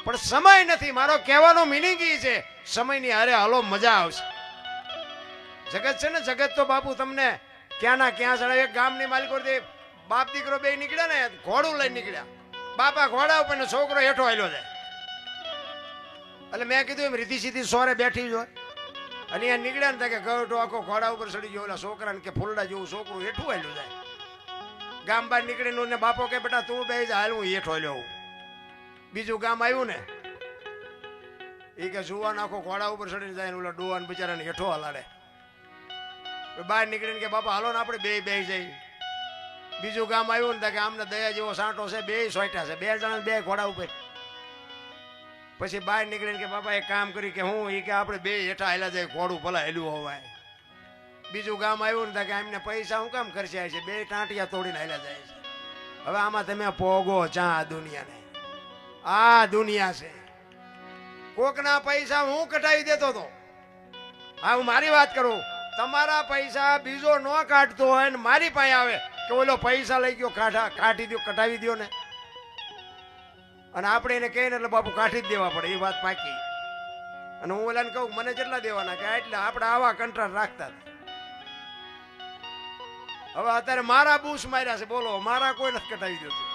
પણ સમય નથી. મારો કહેવાનો મિનિંગ એ છે સમયની હારે હાલો મજા આવશે. જગત છે ને, જગત તો બાપુ તમને ક્યાં ના ક્યાં ચડાવે. એક ગામની માલિકો બાપ દીકરો બે નીકળ્યા ને, ઘોડું લઈને નીકળ્યા. બાપા ઘોડા ઉપર ને છોકરો હેઠો આવેલો જાય. એટલે મેં કીધું એમ રીધી સીધી સોરે બેઠી જ હોય. અને અહીંયા નીકળ્યા ને કે ગઢો આખો ઘોડા ઉપર ચડી ગયો. ઓલા છોકરાને કે ફૂલડા જેવું છોકરું હેઠું આવેલું જાય. ગામ બહાર નીકળીને ને બાપો કે બેટા તું બે જા, હાલ હું હેઠો આવેલો. બીજું ગામ આવ્યું ને એ કે જુવાન આખો ઘોડા ઉપર ચડીને જાય ને ઓલા ડોવાન બિચારાને હેઠો હલાડે. બહાર નીકળીને કે બાપા હાલો ને આપણે બે જઈએ. બીજું ગામ આવ્યું ને કે આમને દયા જેવો સાંટો છે, બે સોટ્યા છે, બે જણા બે ઘોડા ઉપર. પછી બહાર નીકળીને કે બાપા એક કામ કરી કે હું એ કે આપણે બે હેઠા હેલા જાય, ઘોડું ભલા હેલું હોવાય. બીજું ગામ આવ્યું ને કે એમને પૈસા હું કામ ખર્ચાય છે, બે ટાંટિયા તોડીને હેલા જાય છે. હવે આમાં તમે પોગો ચા આ દુનિયાને. આ દુનિયા છે. કોકના પૈસા હું કટાવી દેતો હતો. હા હું મારી વાત કરું. તમારા પૈસા બીજો ન કાઢતો હોય ને મારી પાસે આવે કે ઓલો પૈસા લઈ ગયો, કાઢી દો, કટાવી દો ને. અને આપણે એને કહીને એટલે બાપુ કાઢી જ દેવા પડે. એ વાત પાકી. અને હું ઓલાને કહું મને કેટલા દેવાના કે એટલે આપણે આવા કંટ્રાટ રાખતા હતા. હવે અત્યારે મારા બૂસ માર્યા છે, બોલો મારા કોઈ નથી કટાવી દેતું.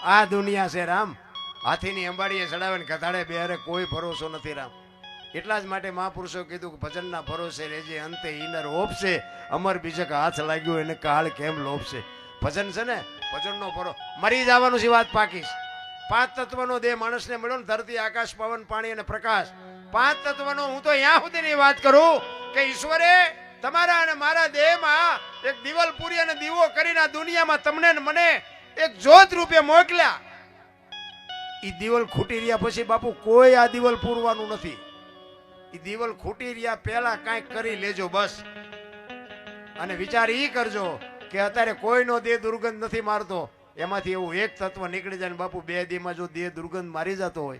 આ દુનિયા છે રામ. હાથીની અંબાડીએ ચડાવે ને ગધાડે બેહારે કોઈ ભરોસો નથી રામ. એટલા જ માટે મહાપુરુષો કીધું કે ભજનના ભરોસે રેજે, અંતે ઈનર હોપશે, અમર બીજક હાથ લાગ્યો એને કાળ કેમ લોપશે. ભજન છે ને, ભજનનો ભરો મરી જવાનું છે વાત પાકીશ. 5 તત્વનો દેહ માણસને મળ્યો ને, ધરતી આકાશ પવન પાણી અને પ્રકાશ. 5 તત્વનો હું તો અહીંયા સુધીની વાત કરું કે ઈશ્વરે તમારા અને મારા દેહમાં એક દિવાલ પૂરી અને દીવો કરીને આ દુનિયામાં તમને ને મને એક જ્યોત રૂપે મોકલ્યા. ઈ દિવાલ ખૂટી રહ્યા પછી બાપુ કોઈ આ દિવાલ પૂરવાનું નથી. ઈ દિવાલ ખૂટી રહ્યા પહેલા કાંઈક કરી લેજો બસ. અને વિચાર ઈ કરજો કે અત્યારે કોઈનો દેહ દુર્ગંધ નથી મારતો, એમાંથી એવું એક તત્વ નીકળી જાય ને બાપુ 2 દીમાં જો દેહ દુર્ગંધ મારી જતો હોય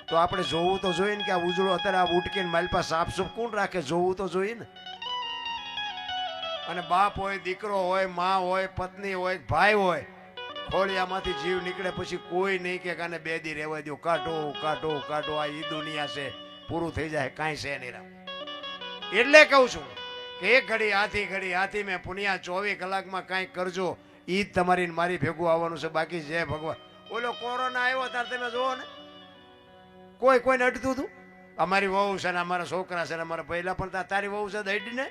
તો આપણે જોવું તો જોઈએ ને કે આ ઉજળો અત્યારે આ ઉટકીને માલપા સાફ કોણ રાખે, જોવું તો જોઈએ ને. અને બાપ હોય, દીકરો હોય, માં હોય, પત્ની હોય, ભાઈ હોય, ખોળિયામાંથી જીવ નીકળે પછી કોઈ નહીં કે કાને 2 દી રહેવા દો, કાઢો કાઢો કાઢો. આ ઈ દુનિયા છે, પૂરું થઈ જાય કાંઈ છે નહીં રામ. એટલે કહું છું કે એક ઘડી હાથી મેં પુનિયા 24 કલાકમાં કાંઈક કરજો. ઈ જ તમારી મારી ભેગું આવવાનું છે. બાકી જય ભગવાન. ઓલો કોરોના આવ્યો ત્યારે તમે જોવો ને કોઈને અડતું હતું. અમારી વહુ છે ને અમારા છોકરા છે ને અમારા પહેલા પણ તારી વહુ છે દઈડી ને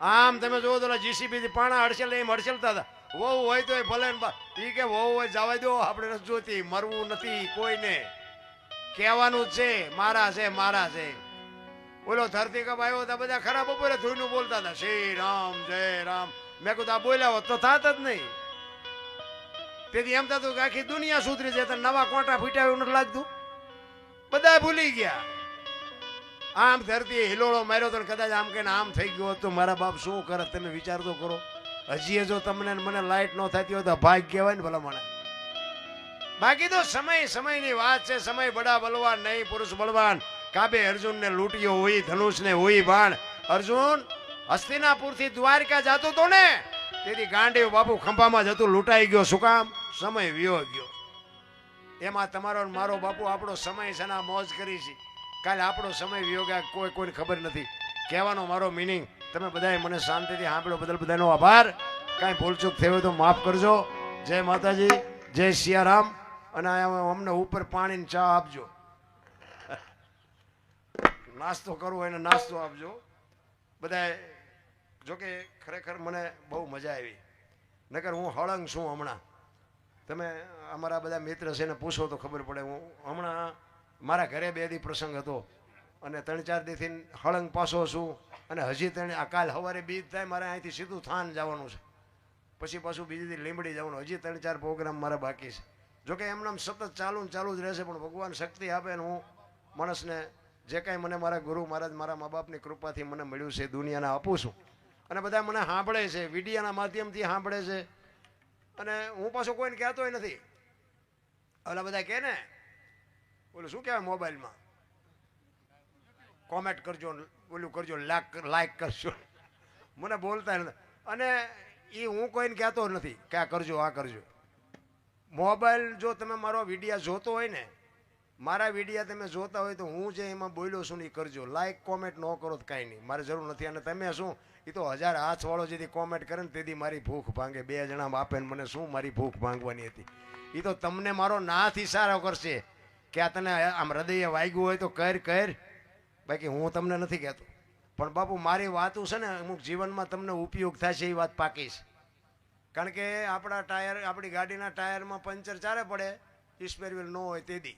આમ તમે જોવો તો જીસીબી થી પાણા હડસેલ એમ હડસેલતા હતા. વહુ હોય તો ભલે ઈ કે વહુ હોય જવા દો, આપણે નથી જોતી, મરવું નથી કોઈને. કહેવાનું જ છે મારા છે મારા છે. બોલો ધરતી કપ આવ્યો હતા બધા ખરાબ બપોરે ધોઈનું બોલતા હતા શ્રી રામ જય રામ. મેં કીધું આ બોલ્યા હોત તો થાત જ નહીં. તેથી એમ થતું કે આખી દુનિયા સુધરી જાય. નવા કોટા ફૂટ્યા એવું નથી લાગતું. બધા ભૂલી ગયા. આમ ધરતી હિલોળો માર્યો તો કદાચ આમ કહીને આમ થઈ ગયો તો મારા બાપ શું કરે તમે વિચાર તો કરો. હજી જો તમને મને લાઈટ ન થતી હોય તો ભાગ કહેવાય ને ભલા મને. બાકી તો સમયની વાત છે. સમય બડા બલવાન નહીં પુરુષ બળવાન. કાબે અર્જુન ને લૂંટ્યો હોય ધનુષ ને હોય બાણ. અર્જુન હસ્તિનાપુર થી દ્વારકા જતો તો ને તેથી ગાંડીવ બાપુ ખંભામાં જતું લૂંટાઈ ગયો. શું કામ? સમય વ્યો ગયો. એમાં તમારો ને મારો બાપુ આપણો સમય છે ને આ મોજ કરી છે. કાલે આપણો સમય વિયોગા કોઈને ખબર નથી. કહેવાનો મારો મિનિંગ તમે બધાએ મને શાંતિથી સાંભળો બદલ બધાનો આભાર. કાંઈ ભૂલચૂક થઈ હોય તો માફ કરજો. જય માતાજી, જય સિયારામ. અને અમને ઉપર પાણી ચા આપજો. નાસ્તો કરવો હોય ને નાસ્તો આપજો બધાએ. જોકે ખરેખર મને બહુ મજા આવી. નકર હું હળંગ છું હમણાં. તમે અમારા બધા મિત્ર છે ને પૂછો તો ખબર પડે. હું હમણાં મારા ઘરે 2 દી પ્રસંગ હતો અને 3-4 દીથી હળંગ પાછો છું. અને હજી આ કાલ સવારે બીજ થાય મારે અહીંથી સીધું થાન જવાનું છે. પછી પાછું બીજી દી લીંબડી જવાનું. હજી 3-4 પ્રોગ્રામ મારા બાકી છે. જોકે એમને સતત ચાલુ જ રહેશે. પણ ભગવાન શક્તિ આપે ને હું માણસને જે કાંઈ મને મારા ગુરુ મહારાજ મારા મા બાપની કૃપાથી મને મળ્યું છે દુનિયાને આપું છું. અને બધા મને સાંભળે છે, વિડીયાના માધ્યમથી સાંભળે છે. અને હું પાછો કોઈને કહેતોય નથી. ઓલા બધા કહે ને ઓલું શું કહેવાય મોબાઈલમાં કોમેન્ટ કરજો, ઓલું કરજો, લાઈક કરજો. મને બોલતા નથી. અને એ હું કોઈને કહેતો નથી કે આ કરજો આ કરજો. મોબાઈલ જો તમે મારો વિડીયા જોતો હોય ને, મારા વિડીયા તમે જોતા હોય તો હું જે એમાં બોલ્યો છું ને એ કરજો. લાઈક કોમેન્ટ ન કરો તો કાંઈ નહીં, મારે જરૂર નથી. અને તમે શું એ તો 1000 હાથવાળો જેથી કોમેન્ટ કરે ને તેથી મારી ભૂખ ભાંગે. 2 જણા આપે ને મને શું મારી ભૂખ ભાંગવાની હતી. એ તો તમને મારો નાથ ઈશારો કરશે કે આ તને આમ હૃદય વાગ્યું હોય તો કર. બાકી હું તમને નથી કહેતો. પણ બાપુ મારી વાતું છે ને અમુક જીવનમાં તમને ઉપયોગ થશે એ વાત પાકી છે. કારણ કે આપણા ટાયર, આપણી ગાડીના ટાયરમાં પંચર ચારે પડે, સ્પેર વ્હીલ ન હોય તેથી.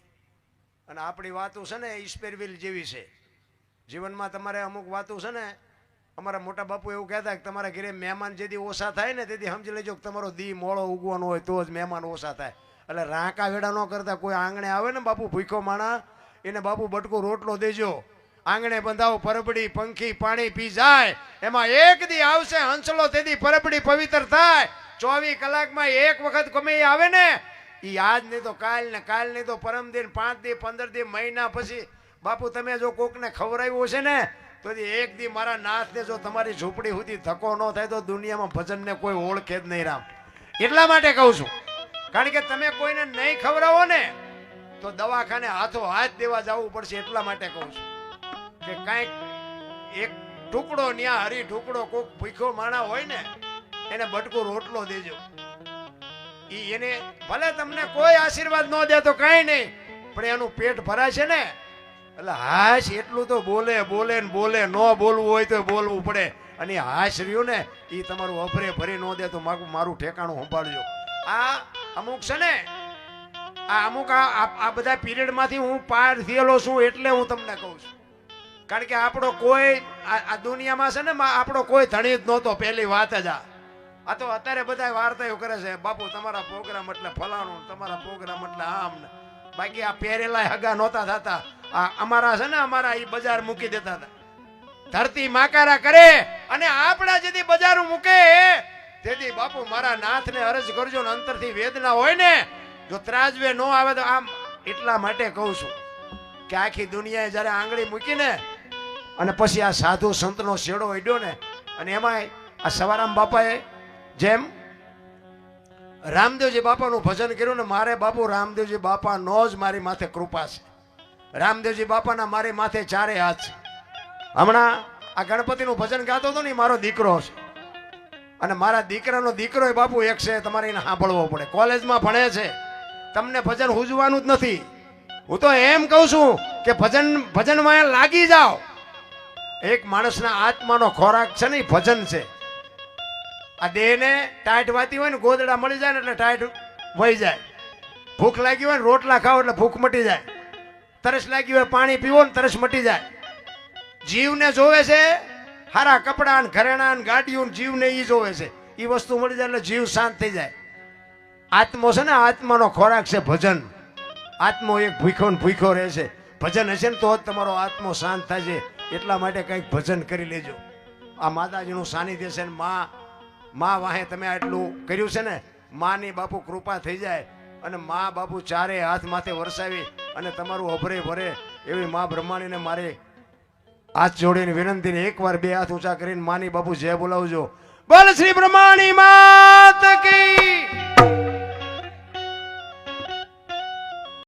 અને આપણી વાતું છે ને સ્પેર વ્હીલ જેવી છે. જીવનમાં તમારે અમુક વાતું છે ને, અમારા મોટા બાપુ એવું કહેતા કે તમારા ઘરે મહેમાન જેથી ઓછા થાય ને તેથી સમજી લેજો કે તમારો દી મોળો ઉગવાનો હોય તો જ મહેમાન ઓછા થાય. એટલે રાંકા વેડા ન કરતા. કોઈ આંગણે આવે ને બાપુ ભૂખ્યો માણા, એને બાપુ બટકો રોટલો દેજો. આંગણે બંધાવો પરબડી, પંખી પાણી પી જાય. એમાં એક દી આવશે હંસલો, તેથી પરબડી પવિત્ર થાય. 24 કલાકમાં એક વખત ગમે એ આવે ને, એ આજ નહીં તો કાલ ને કાલ નહીં તો પરમ દિન, 5 દી 15 દી મહિના પછી બાપુ તમે જો કોકને ખવડાવ્યું છે ને તો એક દી મારા નાથને જો તમારી ઝૂંપડી સુધી ધક્કો ન થાય તો દુનિયામાં ભજનને કોઈ ઓળખે જ નહીં રામ. એટલા માટે કહું છું. કારણ કે તમે કોઈને નહીં ખવડાવો ને તો દવાખાને હાથો હાથ દેવા જવું પડશે. એટલા માટે કહું છું કે કાંઈક એક ટુકડો ન્યા હરી ટુકડો કોક ભૂખ્યો માણા હોય ને એને બટકો રોટલો દેજો. એને ભલે તમને કોઈ આશીર્વાદ ન દે તો કાંઈ નહીં, પણ એનું પેટ ભરાય છે ને એટલે હાશ એટલું તો બોલે ને બોલે. ન બોલવું હોય તો બોલવું પડે. અને હાશ રહ્યું ને એ તમારું અભરે ભરી ન દે તો મારું ઠેકાણું સંભાળજો. આ અમુક છે ને, આ અમુક આ બધા પીરિયડમાંથી હું પાર થયેલો છું એટલે હું તમને કહું છું. કારણ કે આપણો કોઈ આ દુનિયામાં છે ને આપણો કોઈ ધણી જ નહોતો. પહેલી વાત જ આ તો અત્યારે બધા વાર્તાઓ કરે છે બાપુ તમારા પ્રોગ્રામ એટલે ફલાણું, તમારા પ્રોગ્રામ એટલે આમ ને. બાકી આ પહેરેલા હગા નહોતા થતા. આ અમારા છે ને અમારા એ બજાર મૂકી દેતા હતા. ધરતી માકારા કરે અને આપણા જેથી બજાર મૂકે તેથી બાપુ મારા નાથને અરજ કરજો ને અંતરથી વેદના હોય ને જો ત્રાજવે નો આવે તો આમ. એટલા માટે કહું છું કે આખી દુનિયાએ જયારે આંગળી મૂકીને અને પછી આ સાધુ સંતનો શેડો અડ્યો ને, અને એમાં આ સવારામ બાપાએ જેમ રામદેવજી બાપાનું ભજન કર્યું ને, મારે બાપુ રામદેવજી બાપાનો જ મારી માથે કૃપા છે. રામદેવજી બાપાના મારી માથે 4 હાથ છે. હમણાં આ ગણપતિનું ભજન ગાતો હતો ને મારો દીકરો છે. અને મારા દીકરાનો દીકરો એ બાપુ એક છે, તમારે એને સાંભળવો પડે. કોલેજમાં ભણે છે. તમને ભજન હુજવાનું જ નથી. હું તો એમ કહું છું કે ભજનમાં લાગી જાઓ. એક માણસના આત્માનો ખોરાક છે ને ભજન છે. આ દેહને ટાઈટ વાતી હોય ને ગોદડા મળી જાય ને એટલે ટાઈટ વહી જાય. ભૂખ લાગી હોય ને રોટલા ખાઓ એટલે ભૂખ મટી જાય. તરસ લાગી હોય પાણી પીવો ને તરસ મટી જાય. જીવને જોવે છે હારા કપડા ને ઘરેણા ને ગાડીઓ જીવને ઈ જોવે છે. એ વસ્તુ મળી જાય એટલે જીવ શાંત થઈ જાય. આત્મો છે ને આત્માનો ખોરાક છે ભજન. આત્મો એક ભૂખ્યો રહે છે. ભજન હશે ને તો જ તમારો આત્મો શાંત થાય છે. એટલા માટે કંઈક ભજન કરી લેજો. આ માતાજીનું સાનિધ્ય છે ને મા વાહે તમે આટલું કર્યું છે ને, માની બાપુ કૃપા થઈ જાય અને મા બાપુ 4 હાથ માથે વરસાવી અને તમારું અભરે ભરે એવી મા બ્રહ્માણીને મારે હાથ જોડીને વિનંતી. એકવાર 2 હાથ ઊંચા કરીને માની બાપુ જય બોલાવજો. બોલ શ્રી બ્રહ્માણી માત કી.